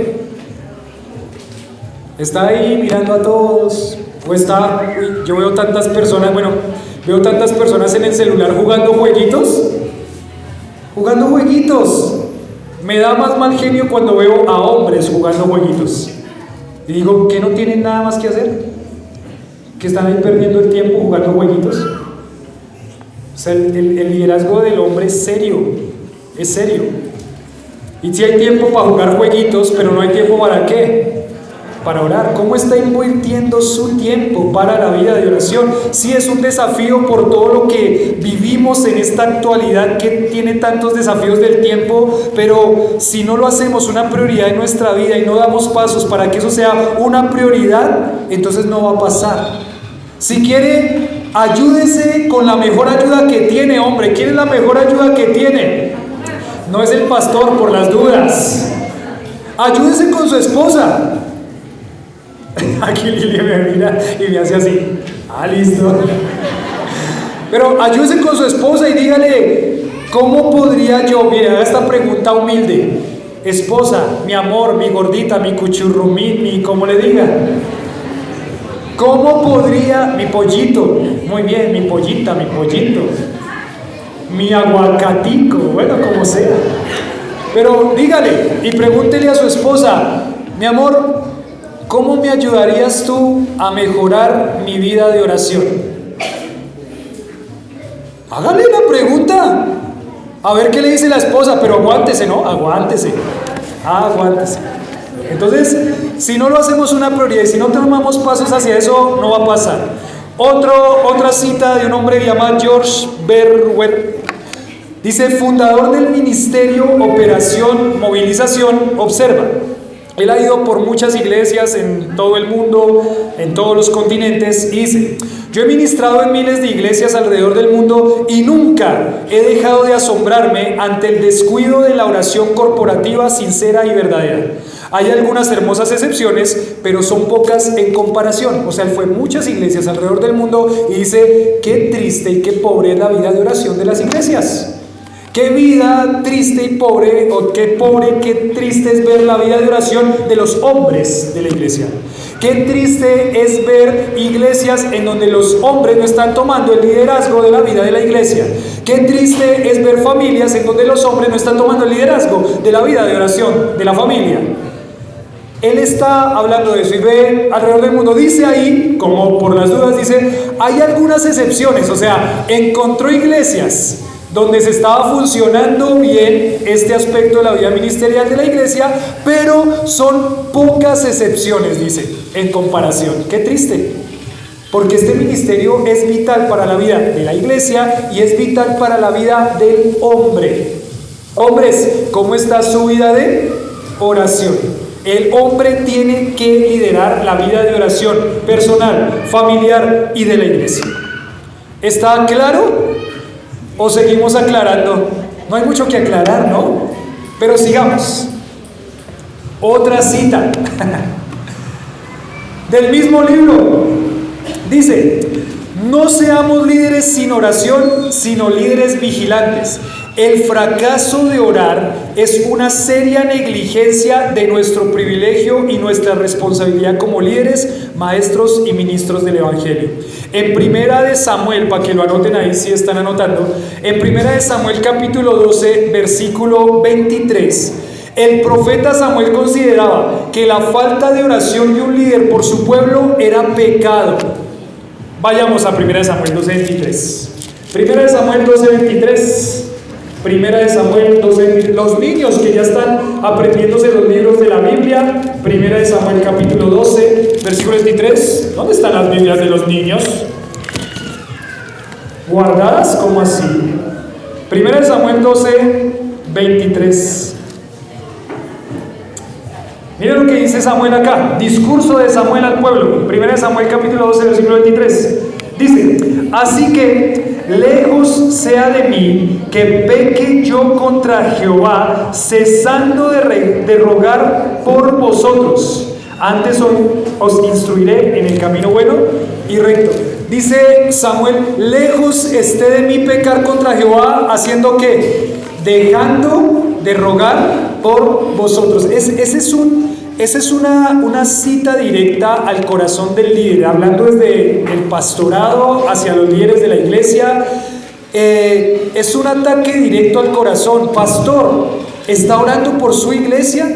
Está ahí mirando a todos. O está, yo veo tantas personas, veo tantas personas en el celular jugando jueguitos. Jugando jueguitos. Me da más mal genio cuando veo a hombres jugando jueguitos. Y digo, ¿qué no tienen nada más que hacer? ¿Que están ahí perdiendo el tiempo jugando jueguitos? O sea, el liderazgo del hombre es serio. Es serio. Y si hay tiempo para jugar jueguitos, pero no hay tiempo ¿para qué? Para orar. ¿Cómo está invirtiendo su tiempo para la vida de oración? Sí, es un desafío por todo lo que vivimos en esta actualidad que tiene tantos desafíos del tiempo, pero si no lo hacemos una prioridad en nuestra vida y no damos pasos para que eso sea una prioridad, entonces no va a pasar. Si quiere, ayúdese con la mejor ayuda que tiene, hombre. ¿Quién es la mejor ayuda que tiene? No es el pastor, por las dudas. Ayúdese con su esposa. Aquí Lili me mira y me hace así. Listo. Pero ayúdese con su esposa y dígale, ¿cómo podría yo? Mire, haga esta pregunta humilde. Esposa, mi amor, mi gordita, mi cuchurrumín, mi como le diga. ¿Cómo podría, mi pollito? Muy bien, mi pollita, mi pollito. Mi aguacatico, bueno, como sea. Pero dígale y pregúntele a su esposa, mi amor, ¿cómo me ayudarías tú a mejorar mi vida de oración? Hágale la pregunta. A ver qué le dice la esposa, pero aguántese, ¿no? Aguántese. Aguántese. Entonces, si no lo hacemos una prioridad y si no tomamos pasos hacia eso, no va a pasar. Otra cita de un hombre llamado George Berwer. Dice, fundador del ministerio Operación Movilización, observa. Él ha ido por muchas iglesias en todo el mundo, en todos los continentes, y dice, yo he ministrado en miles de iglesias alrededor del mundo y nunca he dejado de asombrarme ante el descuido de la oración corporativa sincera y verdadera. Hay algunas hermosas excepciones, pero son pocas en comparación. O sea, él fue en muchas iglesias alrededor del mundo y dice, qué triste y qué pobre es la vida de oración de las iglesias. Qué vida triste y pobre, o qué pobre, qué triste es ver la vida de oración de los hombres de la iglesia. Qué triste es ver iglesias en donde los hombres no están tomando el liderazgo de la vida de la iglesia. Qué triste es ver familias en donde los hombres no están tomando el liderazgo de la vida de oración de la familia. Él está hablando de eso y ve alrededor del mundo. Dice ahí, como por las dudas, dice, hay algunas excepciones. O sea, encontró iglesias donde se estaba funcionando bien este aspecto de la vida ministerial de la iglesia, pero son pocas excepciones, dice, en comparación. Qué triste, porque este ministerio es vital para la vida de la iglesia y es vital para la vida del hombre. Hombres, ¿cómo está su vida de oración? El hombre tiene que liderar la vida de oración personal, familiar y de la iglesia. ¿Está claro? ¿O seguimos aclarando? No hay mucho que aclarar, ¿no? Pero sigamos. Otra cita del mismo libro. Dice, no seamos líderes sin oración, sino líderes vigilantes. El fracaso de orar es una seria negligencia de nuestro privilegio y nuestra responsabilidad como líderes, maestros y ministros del Evangelio. En Primera de Samuel, para que lo anoten ahí si están anotando, en Primera de Samuel capítulo 12, versículo 23, El profeta Samuel consideraba que la falta de oración de un líder por su pueblo era pecado. Vayamos a 1 Samuel 12:23. 1 Samuel 12:23. 1 Samuel 12:23. Los niños que ya están aprendiéndose los libros de la Biblia. 1 Samuel capítulo 12, versículo 23. ¿Dónde están las Biblias de los niños? ¿Guardadas? ¿Cómo así? 1 Samuel 12:23. Mira lo que dice Samuel acá, discurso de Samuel al pueblo, 1 Samuel capítulo 12, versículo 23. Dice, así que lejos sea de mí que peque yo contra Jehová, cesando de rogar por vosotros. Antes os instruiré en el camino bueno y recto. Dice Samuel, lejos esté de mí pecar contra Jehová, ¿haciendo qué? Dejando de rogar por vosotros. Esa es una cita directa al corazón del líder, hablando desde el pastorado hacia los líderes de la iglesia. Es un ataque directo al corazón. Pastor, ¿está orando por su iglesia?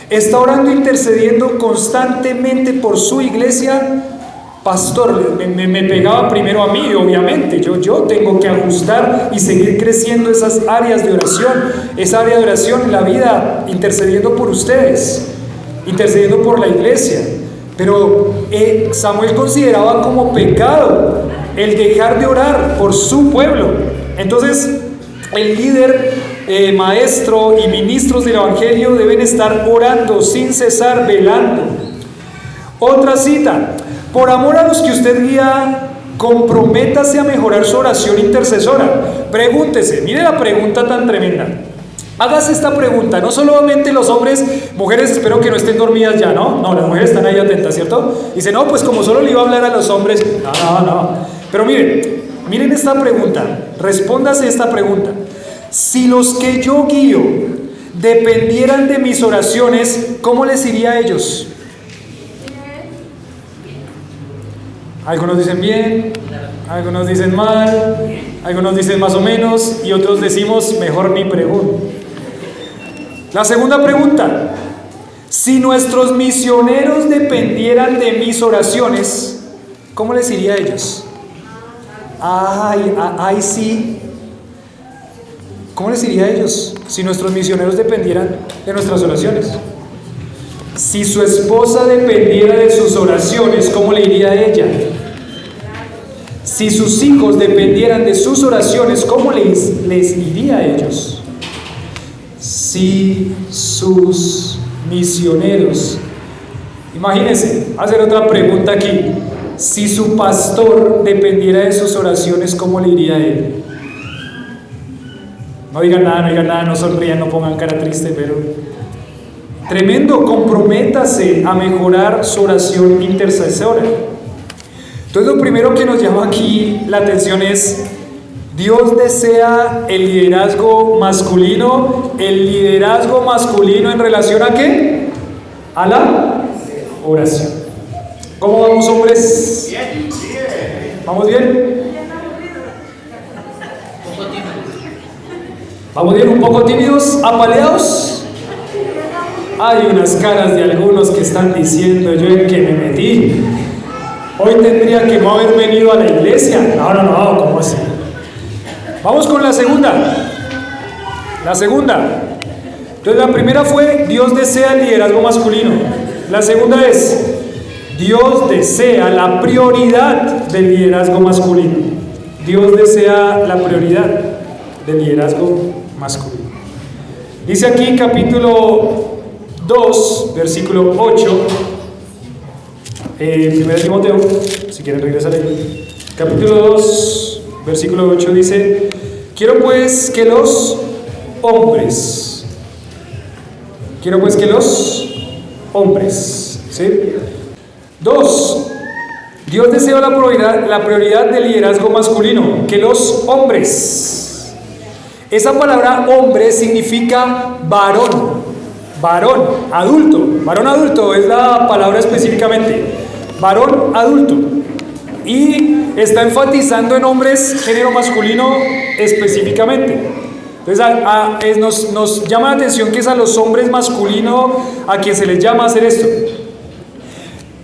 ¿Está orando, intercediendo constantemente por su iglesia? Pastor, me pegaba primero a mí, obviamente. Yo tengo que ajustar y seguir creciendo esas áreas de oración. Esa área de oración en la vida, intercediendo por ustedes, intercediendo por la iglesia. Pero Samuel consideraba como pecado el dejar de orar por su pueblo. Entonces, el líder, maestro y ministros del evangelio deben estar orando sin cesar, velando. Otra cita. Por amor a los que usted guía, comprométase a mejorar su oración intercesora. Pregúntese, mire la pregunta tan tremenda. Hágase esta pregunta, no solamente los hombres, mujeres, espero que no estén dormidas ya, ¿no? No, las mujeres están ahí atentas, ¿cierto? Dice, no, pues como solo le iba a hablar a los hombres. No. Pero miren esta pregunta, respóndase esta pregunta. Si los que yo guío dependieran de mis oraciones, ¿cómo les iría a ellos? Algunos dicen bien, algunos dicen mal, algunos dicen más o menos y otros decimos mejor ni pregunto. La segunda pregunta, si nuestros misioneros dependieran de mis oraciones, ¿cómo les iría a ellos? Ay, sí. ¿Cómo les iría a ellos si nuestros misioneros dependieran de nuestras oraciones? Si su esposa dependiera de sus oraciones, ¿cómo le iría a ella? Si sus hijos dependieran de sus oraciones, ¿cómo les iría a ellos? Si sus misioneros, imagínense, hacer otra pregunta aquí. Si su pastor dependiera de sus oraciones, ¿cómo le iría a él? No digan nada, no sonrían, no pongan cara triste, pero tremendo, comprométase a mejorar su oración intercesora. Entonces lo primero que nos llama aquí la atención es, Dios desea el liderazgo masculino en relación ¿a qué? A la oración. ¿Cómo vamos, hombres? ¿Vamos bien? ¿Vamos bien? ¿Un poco tímidos? ¿Apaleados? Hay unas caras de algunos que están diciendo, yo en que me metí. Hoy tendría que no haber venido a la iglesia. No, ¿cómo así? Vamos con la segunda. Entonces la primera fue, Dios desea el liderazgo masculino. La segunda es, Dios desea la prioridad del liderazgo masculino. Dios desea la prioridad del liderazgo masculino. Dice aquí capítulo 2, versículo 8. 1 Timoteo, si quieren regresar ahí. Capítulo 2, versículo 8 dice, quiero pues que los hombres, ¿sí? 2. Dios desea la prioridad del liderazgo masculino, que los hombres. Esa palabra hombre significa varón, adulto es la palabra específicamente, varón adulto. Y está enfatizando en hombres, género masculino específicamente. Entonces nos llama la atención que es a los hombres masculinos a quien se les llama a hacer esto.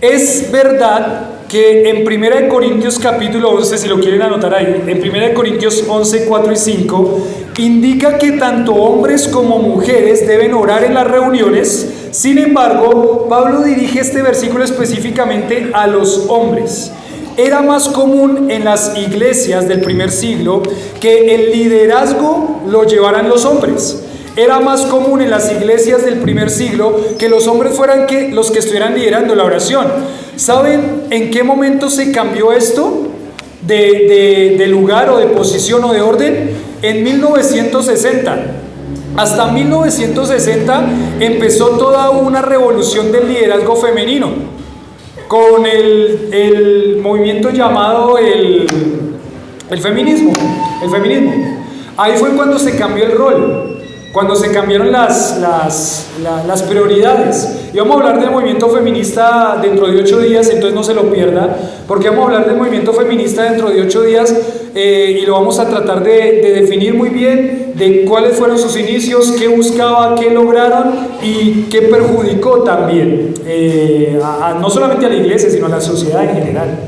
Es verdad que en 1 Corintios capítulo 11, si lo quieren anotar ahí, en 1 Corintios 11, 4 y 5, indica que tanto hombres como mujeres deben orar en las reuniones. Sin embargo, Pablo dirige este versículo específicamente a los hombres. Era más común en las iglesias del primer siglo que el liderazgo lo llevaran los hombres. Era más común en las iglesias del primer siglo que los hombres fueran los que estuvieran liderando la oración. ¿Saben en qué momento se cambió esto de lugar o de posición o de orden? En 1960. Hasta 1960 empezó toda una revolución del liderazgo femenino, con el movimiento llamado el feminismo. Ahí fue cuando se cambió el rol, cuando se cambiaron las prioridades. Y vamos a hablar del movimiento feminista dentro de 8 días, entonces no se lo pierda, porque vamos a hablar del movimiento feminista dentro de 8 días y lo vamos a tratar de definir muy bien, de cuáles fueron sus inicios, qué buscaba, qué lograron y qué perjudicó también, no solamente a la iglesia, sino a la sociedad en general.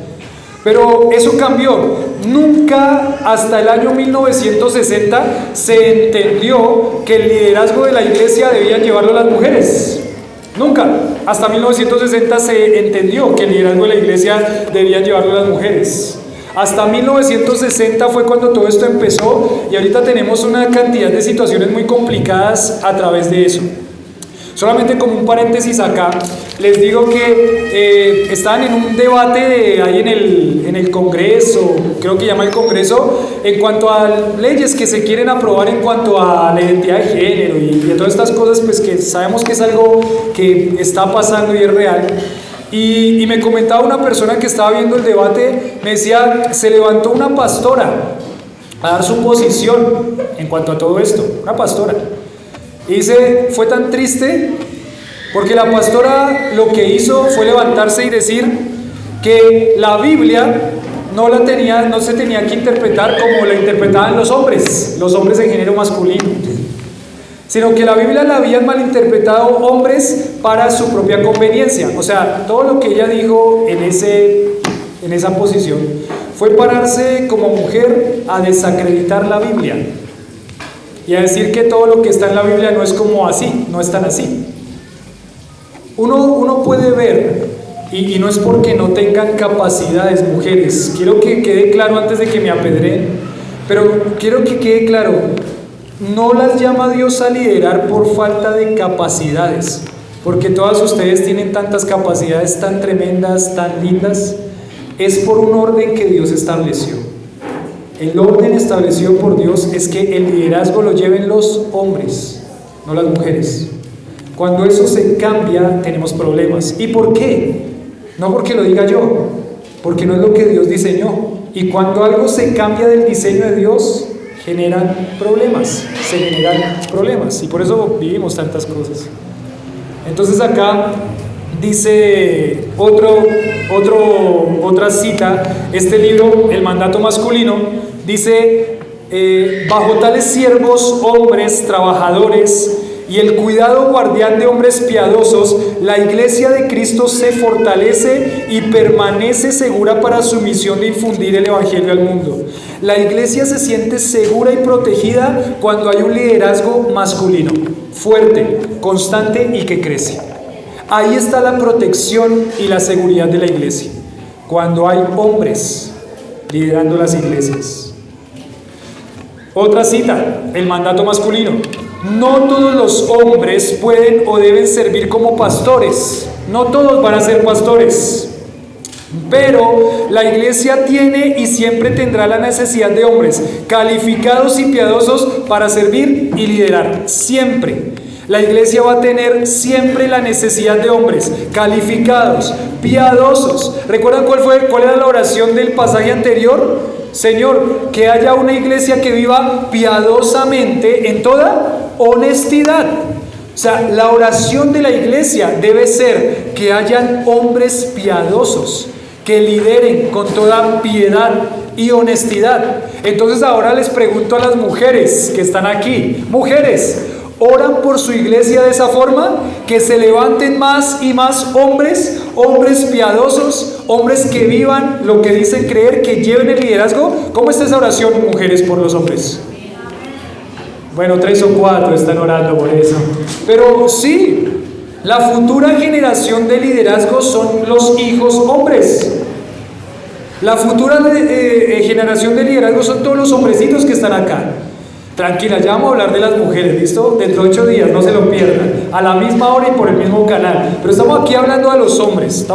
Pero eso cambió. Nunca hasta el año 1960 se entendió que el liderazgo de la iglesia debían llevarlo las mujeres. Nunca. Hasta 1960 se entendió que el liderazgo de la iglesia debían llevarlo las mujeres. Hasta 1960 fue cuando todo esto empezó y ahorita tenemos una cantidad de situaciones muy complicadas a través de eso. Solamente como un paréntesis acá, les digo que estaban en un debate ahí en el Congreso, creo que llama el Congreso, en cuanto a leyes que se quieren aprobar en cuanto a la identidad de género y todas estas cosas, pues que sabemos que es algo que está pasando y es real. Y me comentaba una persona que estaba viendo el debate, me decía, se levantó una pastora a dar su posición en cuanto a todo esto, una pastora. Y dice, fue tan triste porque la pastora lo que hizo fue levantarse y decir que la Biblia no se tenía que interpretar como la interpretaban los hombres en género masculino, sino que la Biblia la habían malinterpretado hombres para su propia conveniencia. O sea, todo lo que ella dijo en esa posición fue pararse como mujer a desacreditar la Biblia y a decir que todo lo que está en la Biblia no es como así, no es tan así. Uno puede ver, y no es porque no tengan capacidades mujeres, quiero que quede claro antes de que me apedreen, pero quiero que quede claro, no las llama Dios a liderar por falta de capacidades, porque todas ustedes tienen tantas capacidades tan tremendas, tan lindas, es por un orden que Dios estableció. El orden establecido por Dios es que el liderazgo lo lleven los hombres, no las mujeres. Cuando eso se cambia, tenemos problemas. ¿Y por qué? No porque lo diga yo, porque no es lo que Dios diseñó. Y cuando algo se cambia del diseño de Dios, se generan problemas. Y por eso vivimos tantas cosas. Entonces acá dice otra cita, este libro, El mandato masculino, dice, bajo tales siervos, hombres, trabajadores, y el cuidado guardián de hombres piadosos, la iglesia de Cristo se fortalece y permanece segura para su misión de infundir el evangelio al mundo. La iglesia se siente segura y protegida cuando hay un liderazgo masculino, fuerte, constante y que crece. Ahí está la protección y la seguridad de la iglesia, cuando hay hombres liderando las iglesias. Otra cita, el mandato masculino. No todos los hombres pueden o deben servir como pastores. No todos van a ser pastores. Pero la iglesia tiene y siempre tendrá la necesidad de hombres calificados y piadosos para servir y liderar. Siempre. La iglesia va a tener siempre la necesidad de hombres calificados, piadosos. ¿Recuerdan cuál era la oración del pasaje anterior? Señor, que haya una iglesia que viva piadosamente en toda honestidad. O sea, la oración de la iglesia debe ser que hayan hombres piadosos, que lideren con toda piedad, y honestidad. Entonces ahora les pregunto a las mujeres que están aquí, mujeres, ¿oran por su iglesia de esa forma? Que se levanten más y más hombres, hombres piadosos, hombres que vivan lo que dicen creer, que lleven el liderazgo. ¿Cómo está esa oración, mujeres, por los hombres? Bueno, 3 o 4 están orando por eso. Pero sí, la futura generación de liderazgo son los hijos hombres. La futura generación de liderazgo son todos los hombrecitos que están acá. Tranquila, ya vamos a hablar de las mujeres, ¿listo? Dentro de 8 días, no se lo pierdan. A la misma hora y por el mismo canal. Pero estamos aquí hablando de los hombres.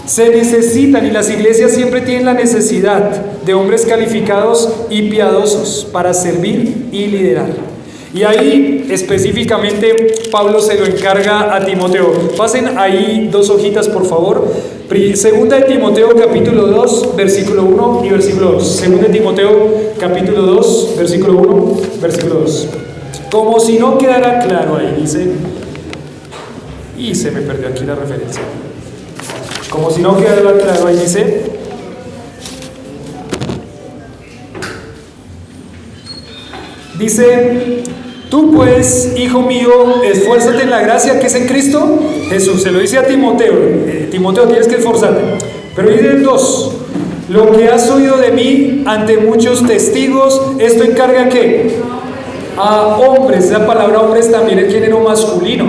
Se necesitan, y las iglesias siempre tienen la necesidad de hombres calificados y piadosos para servir y liderar. Y ahí específicamente Pablo se lo encarga a Timoteo. Pasen ahí 2 hojitas, por favor. Segunda de Timoteo capítulo 2, versículo 1 y versículo 2. Segunda de Timoteo capítulo 2, versículo 1, versículo 2. Como si no quedara claro ahí, dice. Y se me perdió aquí la referencia. Como si no quedara claro ahí, dice. Dice: tú pues, hijo mío, esfuérzate en la gracia que es en Cristo Jesús. Se lo dice a Timoteo. Timoteo, tienes que esforzarte. Pero dice el 2: lo que has oído de mí ante muchos testigos, esto encarga ¿qué? A hombres. Esa palabra hombres también es género masculino.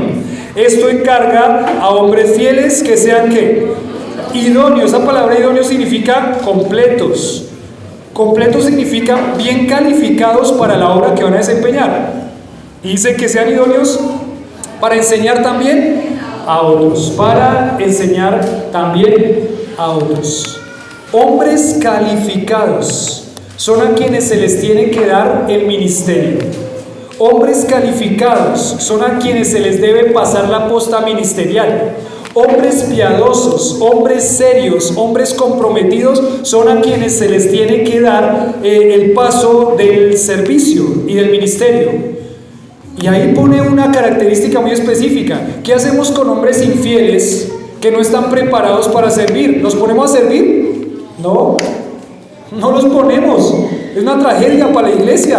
Esto encarga a hombres fieles que sean ¿qué? Idóneos. Esa palabra idóneo significa completos. Completos significa bien calificados para la obra que van a desempeñar. Y dice que sean idóneos para enseñar también a otros. Para enseñar también a otros. Hombres calificados son a quienes se les tiene que dar el ministerio. Hombres calificados son a quienes se les debe pasar la posta ministerial. Hombres piadosos, hombres serios, hombres comprometidos son a quienes se les tiene que dar el paso del servicio y del ministerio. Y ahí pone una característica muy específica. ¿Qué hacemos con hombres infieles que no están preparados para servir? ¿Los ponemos a servir? No, no los ponemos. Es una tragedia para la iglesia.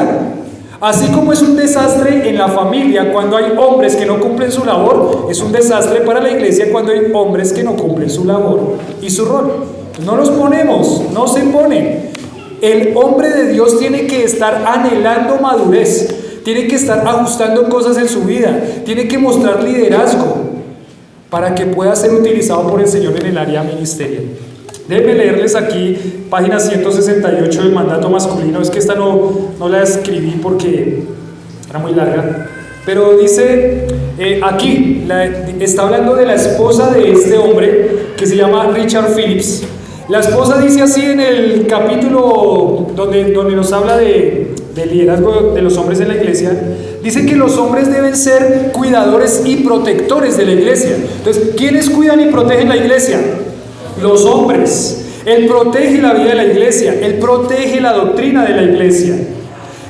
Así como es un desastre en la familia cuando hay hombres que no cumplen su labor, es un desastre para la iglesia cuando hay hombres que no cumplen su labor y su rol. No los ponemos, no se ponen. El hombre de Dios tiene que estar anhelando madurez, tiene que estar ajustando cosas en su vida, tiene que mostrar liderazgo para que pueda ser utilizado por el Señor en el área ministerial. Déjenme leerles aquí página 168 del mandato masculino. Es que esta no la escribí porque era muy larga, pero dice aquí, está hablando de la esposa de este hombre que se llama Richard Phillips. La esposa dice así en el capítulo donde nos habla del liderazgo de los hombres en la iglesia. Dice que los hombres deben ser cuidadores y protectores de la iglesia. Entonces, ¿quiénes cuidan y protegen la iglesia? Los hombres. Él protege la vida de la iglesia, él protege la doctrina de la iglesia.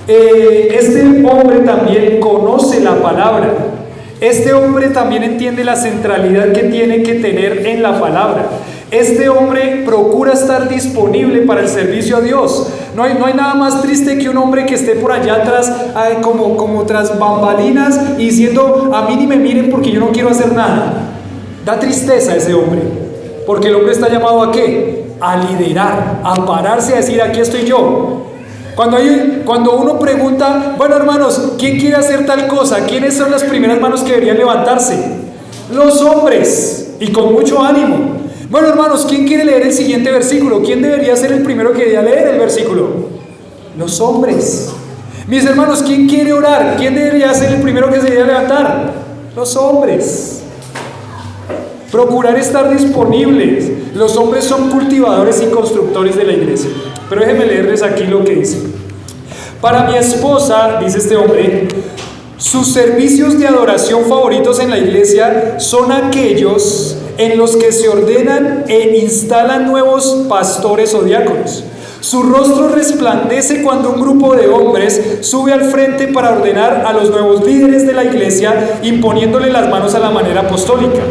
Este hombre también conoce la palabra. Este hombre también entiende la centralidad que tiene que tener en la palabra. Este hombre procura estar disponible para el servicio a Dios. No hay nada más triste que un hombre que esté por allá atrás, como tras bambalinas, y diciendo: a mí ni me miren porque yo no quiero hacer nada. Da tristeza ese hombre. Porque el hombre está llamado ¿a qué? A liderar, a pararse, a decir: aquí estoy yo. Cuando uno pregunta: bueno, hermanos, ¿quién quiere hacer tal cosa? ¿Quiénes son las primeras manos que deberían levantarse? Los hombres, y con mucho ánimo. Bueno, hermanos, ¿quién quiere leer el siguiente versículo? ¿Quién debería ser el primero que debería leer el versículo? Los hombres. Mis hermanos, ¿quién quiere orar? ¿Quién debería ser el primero que se debería levantar? Los hombres. Procurar estar disponibles. Los hombres son cultivadores y constructores de la iglesia. Pero déjenme leerles aquí lo que dice. Para mi esposa, dice este hombre, sus servicios de adoración favoritos en la iglesia son aquellos en los que se ordenan e instalan nuevos pastores o diáconos. Su rostro resplandece cuando un grupo de hombres sube al frente para ordenar a los nuevos líderes de la iglesia, imponiéndole las manos a la manera apostólica.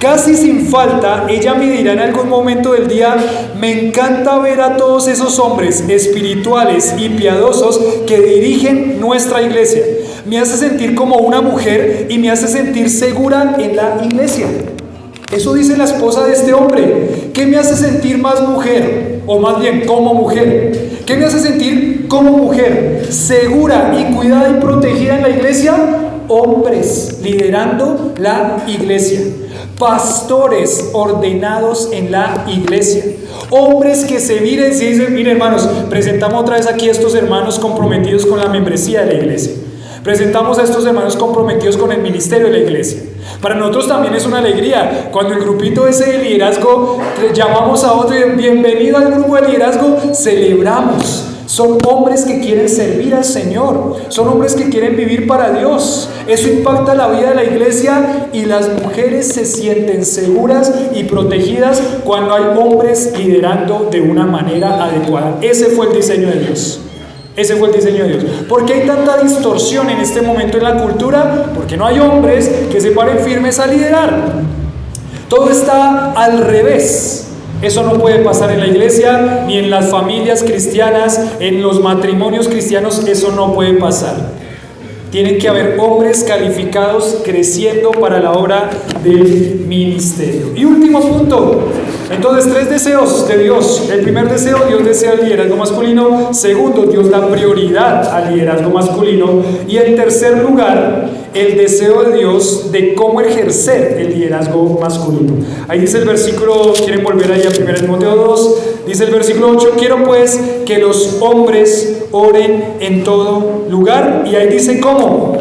Casi sin falta, ella me dirá en algún momento del día: me encanta ver a todos esos hombres espirituales y piadosos que dirigen nuestra iglesia. Me hace sentir como una mujer y me hace sentir segura en la iglesia. Eso dice la esposa de este hombre. ¿Qué me hace sentir más mujer? O más bien, como mujer. ¿Qué me hace sentir como mujer? Segura y cuidada y protegida en la iglesia. Hombres liderando la iglesia. Pastores ordenados en la iglesia. Hombres que se miren y dicen: miren, hermanos, presentamos otra vez aquí a estos hermanos comprometidos con la membresía de la iglesia. Presentamos a estos hermanos comprometidos con el ministerio de la iglesia. Para nosotros también es una alegría cuando el grupito ese de liderazgo llamamos a otro y bienvenido al grupo de liderazgo, celebramos. Son hombres que quieren servir al Señor, son hombres que quieren vivir para Dios. Eso impacta la vida de la iglesia y las mujeres se sienten seguras y protegidas cuando hay hombres liderando de una manera adecuada. Ese fue el diseño de Dios. Ese fue el diseño de Dios. ¿Por qué hay tanta distorsión en este momento en la cultura? Porque no hay hombres que se paren firmes a liderar. Todo está al revés. Eso no puede pasar en la iglesia, ni en las familias cristianas, en los matrimonios cristianos. Eso no puede pasar. Tienen que haber hombres calificados creciendo para la obra del ministerio. Y último punto. Entonces, 3 deseos de Dios. El primer deseo: Dios desea el liderazgo masculino. Segundo, Dios da prioridad al liderazgo masculino. Y en tercer lugar, el deseo de Dios de cómo ejercer el liderazgo masculino. Ahí dice el versículo, quieren volver ahí a 1 Timoteo 2, dice el versículo 8: quiero pues que los hombres oren en todo lugar. Y ahí dice cómo: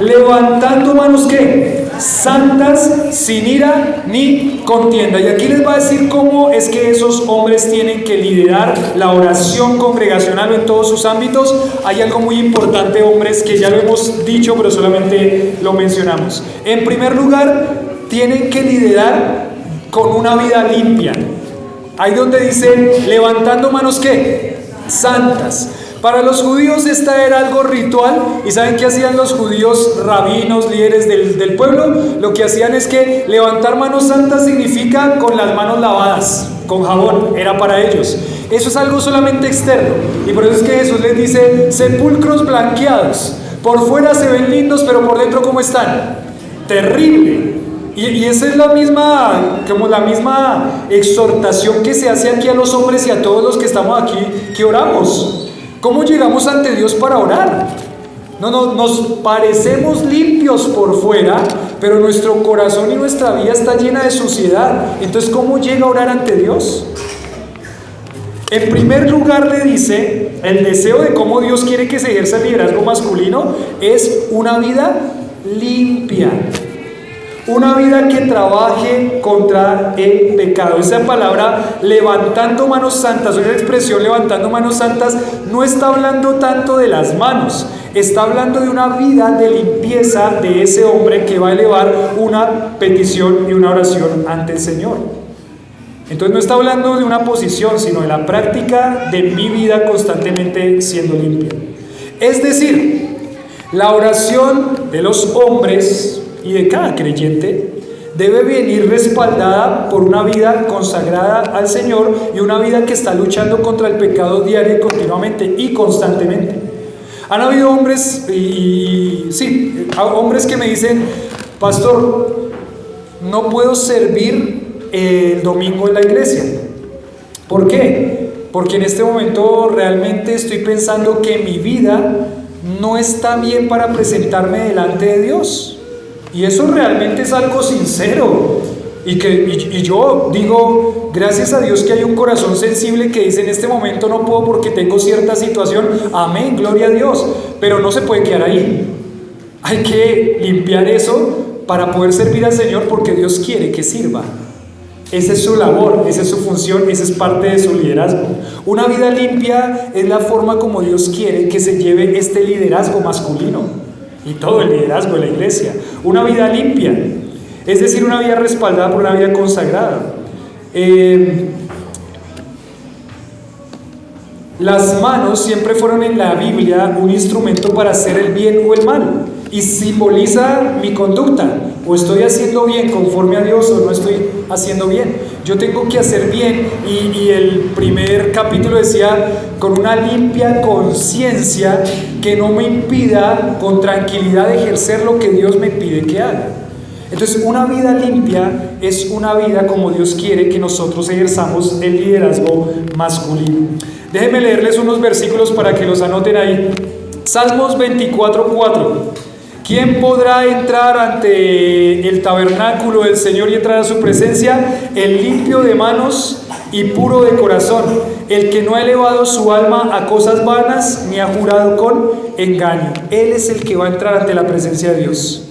levantando manos, ¿qué? Santas, sin ira ni contienda. Y aquí les va a decir cómo es que esos hombres tienen que liderar la oración congregacional en todos sus ámbitos. Hay algo muy importante, hombres, que ya lo hemos dicho, pero solamente lo mencionamos. En primer lugar, tienen que liderar con una vida limpia. Ahí donde dice levantando manos, ¿qué? Santas. Para los judíos esta era algo ritual. ¿Y saben qué hacían los judíos, rabinos, líderes del pueblo? Lo que hacían es que levantar manos santas significa con las manos lavadas, con jabón, era para ellos. Eso es algo solamente externo. Y por eso es que Jesús les dice: sepulcros blanqueados. Por fuera se ven lindos, pero por dentro, ¿cómo están? Terrible. Y esa es la misma exhortación que se hace aquí a los hombres y a todos los que estamos aquí, que oramos. ¿Cómo llegamos ante Dios para orar? No, nos parecemos limpios por fuera, pero nuestro corazón y nuestra vida está llena de suciedad. Entonces, ¿cómo llega a orar ante Dios? En primer lugar, le dice, el deseo de cómo Dios quiere que se ejerza el liderazgo masculino es una vida limpia. Una vida que trabaje contra el pecado. Esa palabra levantando manos santas, o esa expresión levantando manos santas, no está hablando tanto de las manos, está hablando de una vida de limpieza de ese hombre que va a elevar una petición y una oración ante el Señor. Entonces no está hablando de una posición, sino de la práctica de mi vida constantemente siendo limpia. Es decir, la oración de los hombres y de cada creyente debe venir respaldada por una vida consagrada al Señor y una vida que está luchando contra el pecado diario y continuamente y constantemente. Han habido hombres hombres que me dicen: pastor, no puedo servir el domingo en la iglesia. ¿Por qué? Porque en este momento realmente estoy pensando que mi vida no está bien para presentarme delante de Dios. Y eso realmente es algo sincero. Y yo digo, gracias a Dios que hay un corazón sensible que dice: en este momento no puedo porque tengo cierta situación. Amén, gloria a Dios. Pero no se puede quedar ahí. Hay que limpiar eso para poder servir al Señor, porque Dios quiere que sirva. Esa es su labor, esa es su función, esa es parte de su liderazgo. Una vida limpia es la forma como Dios quiere que se lleve este liderazgo masculino y todo el liderazgo de la iglesia. Una vida limpia, es decir, una vida respaldada por una vida consagrada. Las manos siempre fueron en la Biblia un instrumento para hacer el bien o el mal. y simboliza mi conducta. O estoy haciendo bien conforme a Dios o no estoy haciendo bien. Yo tengo que hacer bien y el primer capítulo decía, con una limpia conciencia que no me impida con tranquilidad ejercer lo que Dios me pide que haga. Entonces, una vida limpia es una vida como Dios quiere que nosotros ejerzamos el liderazgo masculino. Déjenme leerles unos versículos para que los anoten ahí. Salmos 24:4. ¿Quién podrá entrar ante el tabernáculo del Señor y entrar a su presencia? El limpio de manos y puro de corazón, el que no ha elevado su alma a cosas vanas ni ha jurado con engaño. Él es el que va a entrar ante la presencia de Dios.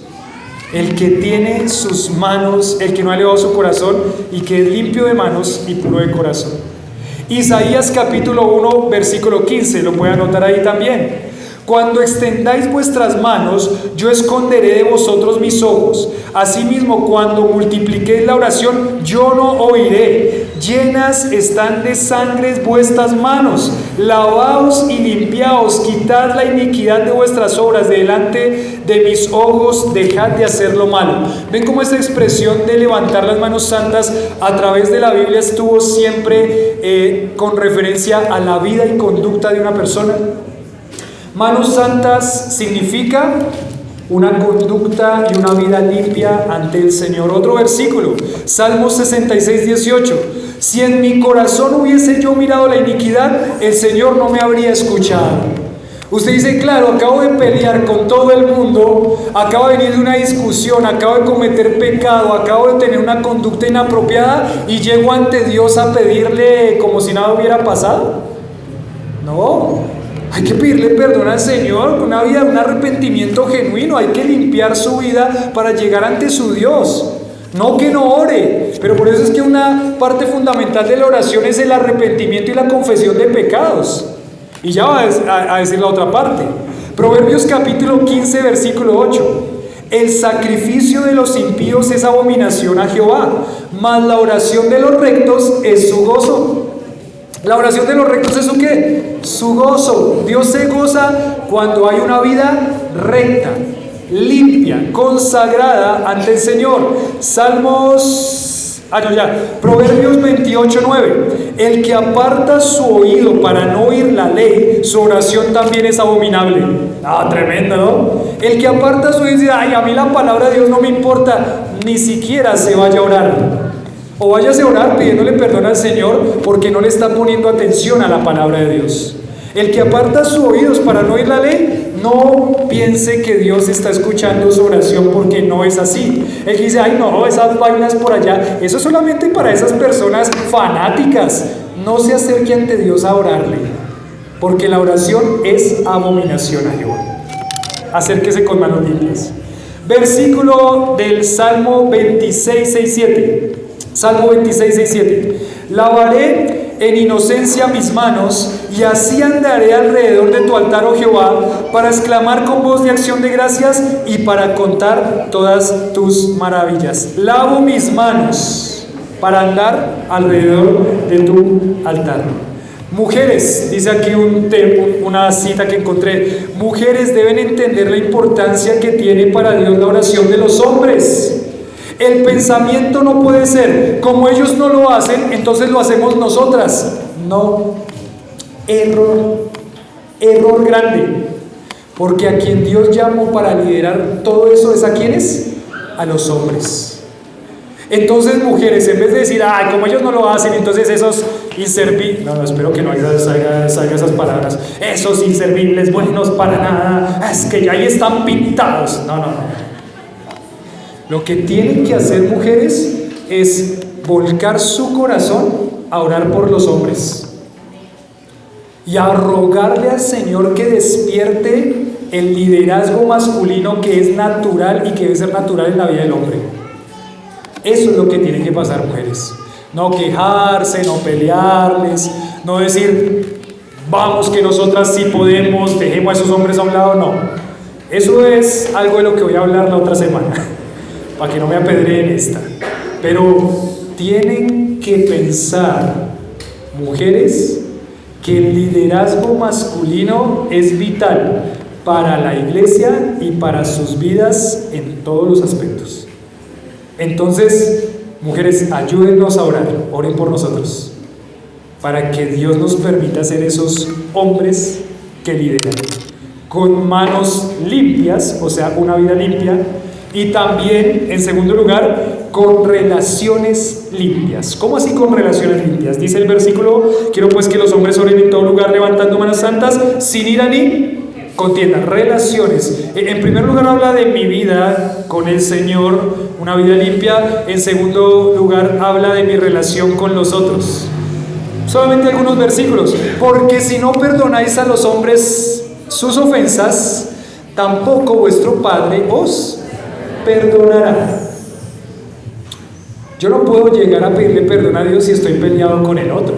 El que tiene sus manos, el que no ha elevado su corazón y que es limpio de manos y puro de corazón. Isaías capítulo 1, versículo 15, lo pueden anotar ahí también. Cuando extendáis vuestras manos, yo esconderé de vosotros mis ojos. Asimismo, cuando multipliquéis la oración, yo no oiré. Llenas están de sangre vuestras manos. Lavaos y limpiaos, quitad la iniquidad de vuestras obras de delante de mis ojos, dejad de hacer lo malo. ¿Ven cómo esta expresión de levantar las manos santas a través de la Biblia estuvo siempre con referencia a la vida y conducta de una persona? Manos santas significa una conducta y una vida limpia ante el Señor. Otro versículo, Salmos 66:18. Si en mi corazón hubiese yo mirado la iniquidad, el Señor no me habría escuchado. Usted dice, claro, acabo de pelear con todo el mundo, acabo de venir de una discusión, acabo de cometer pecado, acabo de tener una conducta inapropiada y llego ante Dios a pedirle como si nada hubiera pasado. No. Hay que pedirle perdón al Señor, una vida, un arrepentimiento genuino. Hay que limpiar su vida para llegar ante su Dios. No que no ore, pero por eso es que una parte fundamental de la oración es el arrepentimiento y la confesión de pecados. Y ya va a decir la otra parte. Proverbios capítulo 15, versículo 8. El sacrificio de los impíos es abominación a Jehová, mas la oración de los rectos es su gozo. La oración de los rectos es su ¿qué? Su gozo. Dios se goza cuando hay una vida recta, limpia, consagrada ante el Señor. Proverbios 28:9. El que aparta su oído para no oír la ley, su oración también es abominable. Tremendo, ¿no? El que aparta su oído y dice, a mí la palabra de Dios no me importa, ni siquiera se vaya a orar. O váyase a orar pidiéndole perdón al Señor porque no le está poniendo atención a la palabra de Dios. El que aparta sus oídos para no oír la ley, no piense que Dios está escuchando su oración, porque no es así. El que dice, no, esas vainas por allá, eso es solamente para esas personas fanáticas. No se acerque ante Dios a orarle, porque la oración es abominación a Jehová. Acérquese con manos limpias. Versículo del Salmo 26:6-7. Salmo 26:6-7. Lavaré en inocencia mis manos y así andaré alrededor de tu altar, oh Jehová, para exclamar con voz de acción de gracias y para contar todas tus maravillas. Lavo mis manos para andar alrededor de tu altar. Mujeres, dice aquí una cita que encontré, mujeres deben entender la importancia que tiene para Dios la oración de los hombres. El pensamiento no puede ser, como ellos no lo hacen, entonces lo hacemos nosotras. No, error grande, porque a quien Dios llamó para liderar todo eso es a quienes, a los hombres. Entonces, mujeres, en vez de decir, como ellos no lo hacen, entonces esos inservibles, no, espero que no salga esas palabras, esos inservibles, buenos para nada, es que ya ahí están pintados. No. Lo que tienen que hacer, mujeres, es volcar su corazón a orar por los hombres y a rogarle al Señor que despierte el liderazgo masculino que es natural y que debe ser natural en la vida del hombre. Eso es lo que tiene que pasar, mujeres. No quejarse, no pelearles, no decir, vamos que nosotras sí podemos, dejemos a esos hombres a un lado, no. Eso es algo de lo que voy a hablar la otra semana, para que no me apedreen esta. Pero tienen que pensar, mujeres, que el liderazgo masculino es vital para la iglesia y para sus vidas en todos los aspectos. Entonces, mujeres, ayúdennos a orar, oren por nosotros, para que Dios nos permita ser esos hombres que lideran, con manos limpias, o sea, una vida limpia, y también, en segundo lugar, con relaciones limpias. ¿Cómo así con relaciones limpias? Dice el versículo: quiero pues que los hombres oren en todo lugar levantando manos santas, sin ira ni contienda. Relaciones. En primer lugar habla de mi vida con el Señor, una vida limpia. En segundo lugar habla de mi relación con los otros. Solamente algunos versículos. Porque si no perdonáis a los hombres sus ofensas, tampoco vuestro Padre os perdonará. Yo no puedo llegar a pedirle perdón a Dios si estoy peleado con el otro.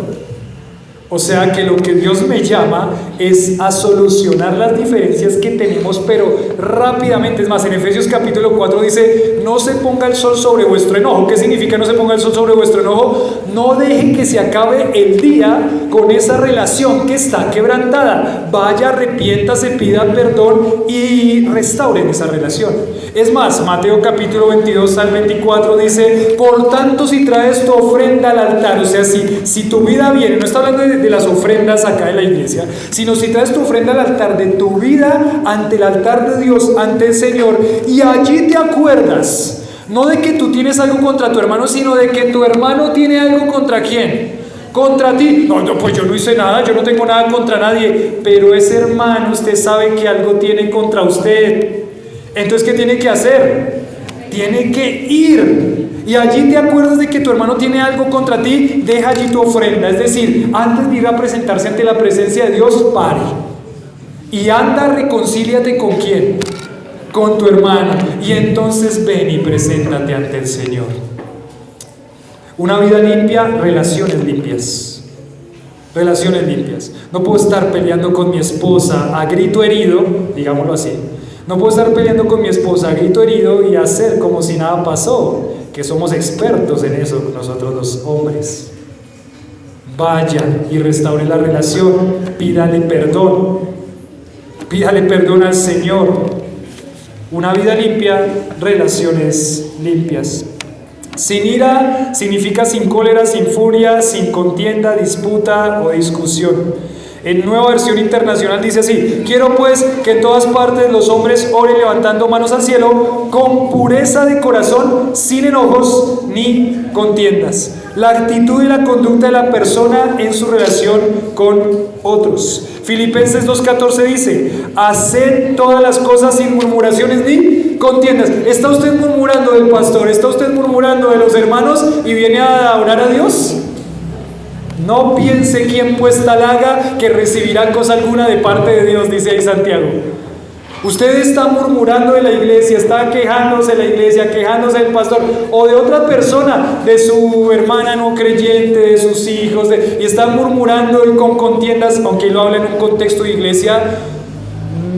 O sea que lo que Dios me llama es a solucionar las diferencias que tenemos, pero rápidamente. Es más, en Efesios capítulo 4 dice: no se ponga el sol sobre vuestro enojo. ¿Qué significa no se ponga el sol sobre vuestro enojo? No deje que se acabe el día con esa relación que está quebrantada. Vaya, arrepiéntase, pida perdón y restauren esa relación. Es más, Mateo capítulo 22 al 24 dice: por tanto, si traes tu ofrenda al altar, o sea, si tu vida viene, no está hablando de las ofrendas acá de la iglesia, sino si traes tu ofrenda al altar de tu vida ante el altar de Dios, ante el Señor, y allí te acuerdas, no de que tú tienes algo contra tu hermano, sino de que tu hermano tiene algo contra ¿quién? Contra ti. No, pues yo no hice nada, yo no tengo nada contra nadie, pero ese hermano, usted sabe que algo tiene contra usted. Entonces, ¿qué tiene que hacer? Tiene que ir. Y allí te acuerdas de que tu hermano tiene algo contra ti, deja allí tu ofrenda. Es decir, antes de ir a presentarse ante la presencia de Dios, pare. Y anda, reconcíliate ¿con quién? Con tu hermano. Y entonces ven y preséntate ante el Señor. Una vida limpia, relaciones limpias. Relaciones limpias. No puedo estar peleando con mi esposa a grito herido, digámoslo así. No puedo estar peleando con mi esposa a grito herido y hacer como si nada pasó, que somos expertos en eso nosotros los hombres. Vaya y restaure la relación, pídale perdón al Señor. Una vida limpia, relaciones limpias. Sin ira significa sin cólera, sin furia, sin contienda, disputa o discusión. En Nueva Versión Internacional dice así: quiero pues que en todas partes los hombres oren levantando manos al cielo, con pureza de corazón, sin enojos ni contiendas. La actitud y la conducta de la persona en su relación con otros. Filipenses 2:14 dice: haced todas las cosas sin murmuraciones ni contiendas. ¿Está usted murmurando del pastor? ¿Está usted murmurando de los hermanos y viene a orar a Dios? No piense quien puesta la haga que recibirá cosa alguna de parte de Dios, dice ahí Santiago. Usted está murmurando de la iglesia, está quejándose de la iglesia, quejándose del pastor o de otra persona, de su hermana no creyente, de sus hijos, y está murmurando y con contiendas, aunque lo habla en un contexto de iglesia.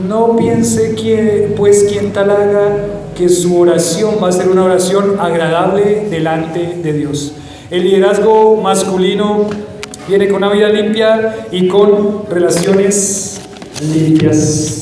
No piense quien tal haga que su oración va a ser una oración agradable delante de Dios. El liderazgo masculino viene con una vida limpia y con relaciones limpias.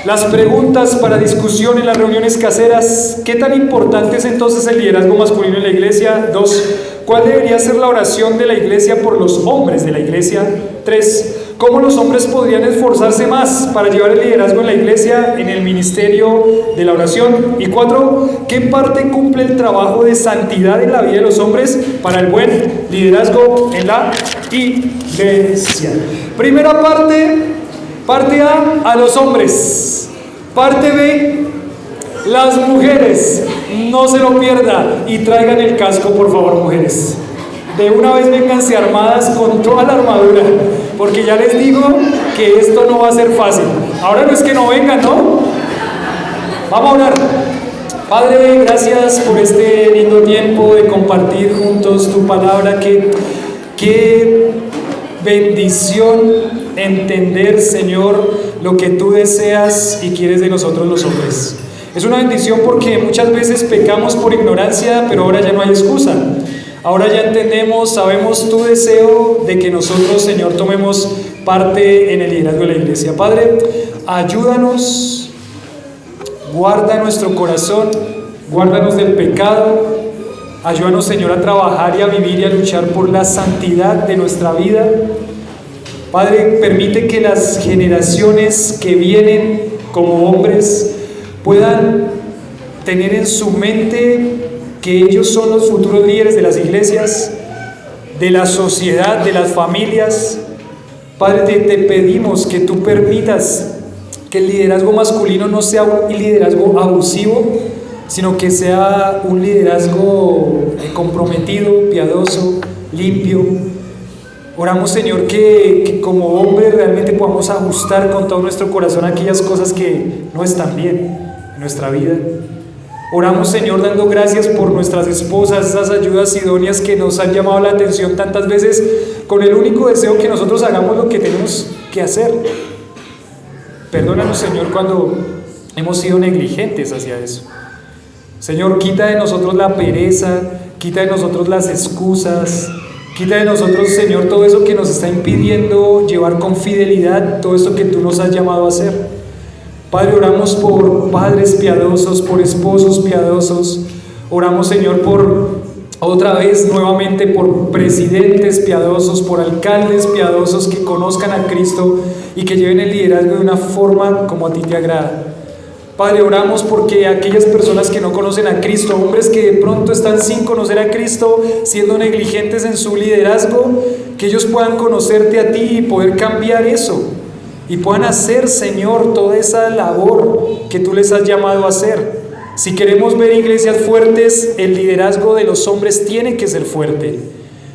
Las preguntas para discusión en las reuniones caseras: ¿qué tan importante es entonces el liderazgo masculino en la iglesia? 2. ¿Cuál debería ser la oración de la iglesia por los hombres de la iglesia? 3. ¿Cómo los hombres podrían esforzarse más para llevar el liderazgo en la iglesia, en el ministerio de la oración? Y 4. ¿Qué parte cumple el trabajo de santidad en la vida de los hombres para el buen liderazgo en la iglesia? Primera parte A los hombres. Parte B, las mujeres. No se lo pierda y traigan el casco, por favor, mujeres. De una vez vénganse armadas con toda la armadura, porque ya les digo que esto no va a ser fácil. Ahora no es que no vengan, ¿no? Vamos a orar. Padre, gracias por este lindo tiempo de compartir juntos tu palabra. Qué bendición entender, Señor, lo que tú deseas y quieres de nosotros los hombres. Es una bendición porque muchas veces pecamos por ignorancia, pero ahora ya no hay excusa. Ahora ya entendemos, sabemos tu deseo de que nosotros, Señor, tomemos parte en el liderazgo de la iglesia. Padre, ayúdanos, guarda nuestro corazón, guárdanos del pecado, ayúdanos, Señor, a trabajar y a vivir y a luchar por la santidad de nuestra vida. Padre, permite que las generaciones que vienen como hombres puedan tener en su mente que ellos son los futuros líderes de las iglesias, de la sociedad, de las familias. Padre, te pedimos que tú permitas que el liderazgo masculino no sea un liderazgo abusivo, sino que sea un liderazgo comprometido, piadoso, limpio. Oramos, Señor, que como hombres realmente podamos ajustar con todo nuestro corazón aquellas cosas que no están bien en nuestra vida. Oramos, Señor, dando gracias por nuestras esposas, esas ayudas idóneas que nos han llamado la atención tantas veces, con el único deseo que nosotros hagamos lo que tenemos que hacer. Perdónanos, Señor, cuando hemos sido negligentes hacia eso. Señor, quita de nosotros la pereza, quita de nosotros las excusas, quita de nosotros, Señor, todo eso que nos está impidiendo llevar con fidelidad todo esto que tú nos has llamado a hacer. Padre, oramos por padres piadosos, por esposos piadosos. Oramos, Señor, por otra vez, nuevamente, por presidentes piadosos, por alcaldes piadosos que conozcan a Cristo y que lleven el liderazgo de una forma como a ti te agrada. Padre, oramos porque aquellas personas que no conocen a Cristo, hombres que de pronto están sin conocer a Cristo, siendo negligentes en su liderazgo, que ellos puedan conocerte a ti y poder cambiar eso. Y puedan hacer, Señor, toda esa labor que tú les has llamado a hacer. Si queremos ver iglesias fuertes, el liderazgo de los hombres tiene que ser fuerte.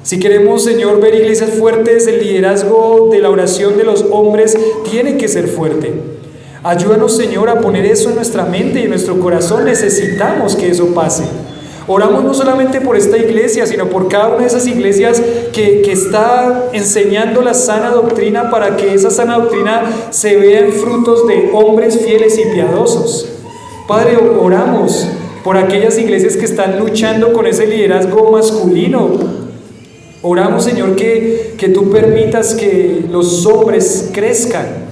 Si queremos, Señor, ver iglesias fuertes, el liderazgo de la oración de los hombres tiene que ser fuerte. Ayúdanos, Señor, a poner eso en nuestra mente y en nuestro corazón. Necesitamos que eso pase. Oramos no solamente por esta iglesia, sino por cada una de esas iglesias que está enseñando la sana doctrina, para que esa sana doctrina se vea en frutos de hombres fieles y piadosos. Padre, oramos por aquellas iglesias que están luchando con ese liderazgo masculino. Oramos, Señor, que tú permitas que los hombres crezcan.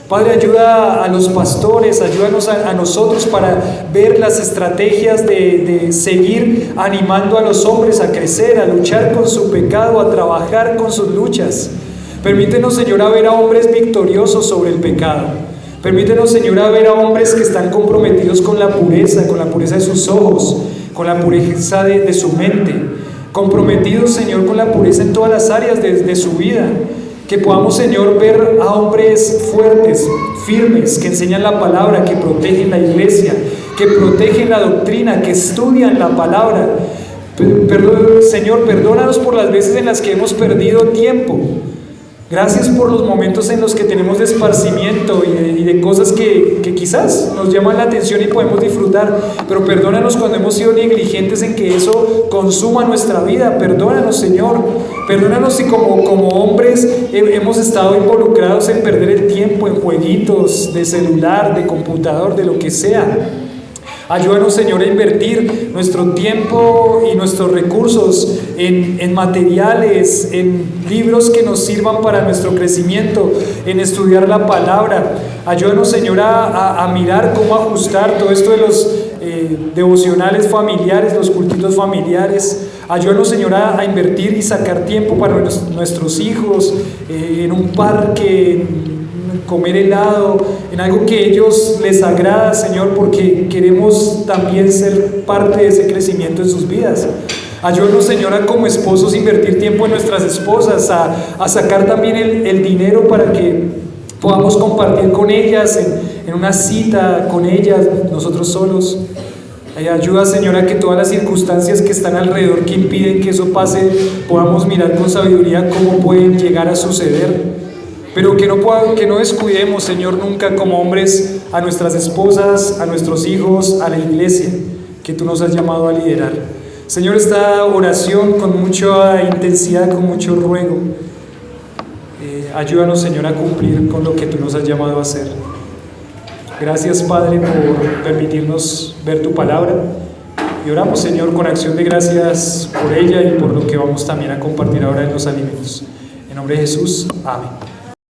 Padre, ayuda a los pastores, ayúdanos a nosotros para ver las estrategias de seguir animando a los hombres a crecer, a luchar con su pecado, a trabajar con sus luchas. Permítenos, Señor, a ver a hombres victoriosos sobre el pecado. Permítenos, Señor, a ver a hombres que están comprometidos con la pureza de sus ojos, con la pureza de su mente. Comprometidos, Señor, con la pureza en todas las áreas de su vida. Que podamos, Señor, ver a hombres fuertes, firmes, que enseñan la palabra, que protegen la iglesia, que protegen la doctrina, que estudian la palabra. Señor, perdónanos por las veces en las que hemos perdido tiempo. Gracias por los momentos en los que tenemos de esparcimiento y de cosas que quizás nos llaman la atención y podemos disfrutar, pero perdónanos cuando hemos sido negligentes en que eso consuma nuestra vida. Perdónanos, Señor. Perdónanos si como hombres hemos estado involucrados en perder el tiempo en jueguitos de celular, de computador, de lo que sea. Ayúdanos, Señor, a invertir nuestro tiempo y nuestros recursos en materiales, en libros que nos sirvan para nuestro crecimiento, en estudiar la palabra. Ayúdanos, Señor, a mirar cómo ajustar todo esto de los devocionales familiares, los cultitos familiares. Ayúdanos, Señor, a invertir y sacar tiempo para nuestros hijos, en un parque, comer helado, en algo que a ellos les agrada, Señor, porque queremos también ser parte de ese crecimiento en sus vidas. Ayúdanos, Señor, a como esposos invertir tiempo en nuestras esposas, a sacar también el dinero para que podamos compartir con ellas en una cita con ellas, nosotros solos. Ayuda, Señor, a que todas las circunstancias que están alrededor que impiden que eso pase, podamos mirar con sabiduría cómo pueden llegar a suceder. Pero que no descuidemos, Señor, nunca como hombres a nuestras esposas, a nuestros hijos, a la iglesia que tú nos has llamado a liderar. Señor, esta oración con mucha intensidad, con mucho ruego, ayúdanos, Señor, a cumplir con lo que tú nos has llamado a hacer. Gracias, Padre, por permitirnos ver tu palabra. Y oramos, Señor, con acción de gracias por ella y por lo que vamos también a compartir ahora en los alimentos. En nombre de Jesús, amén.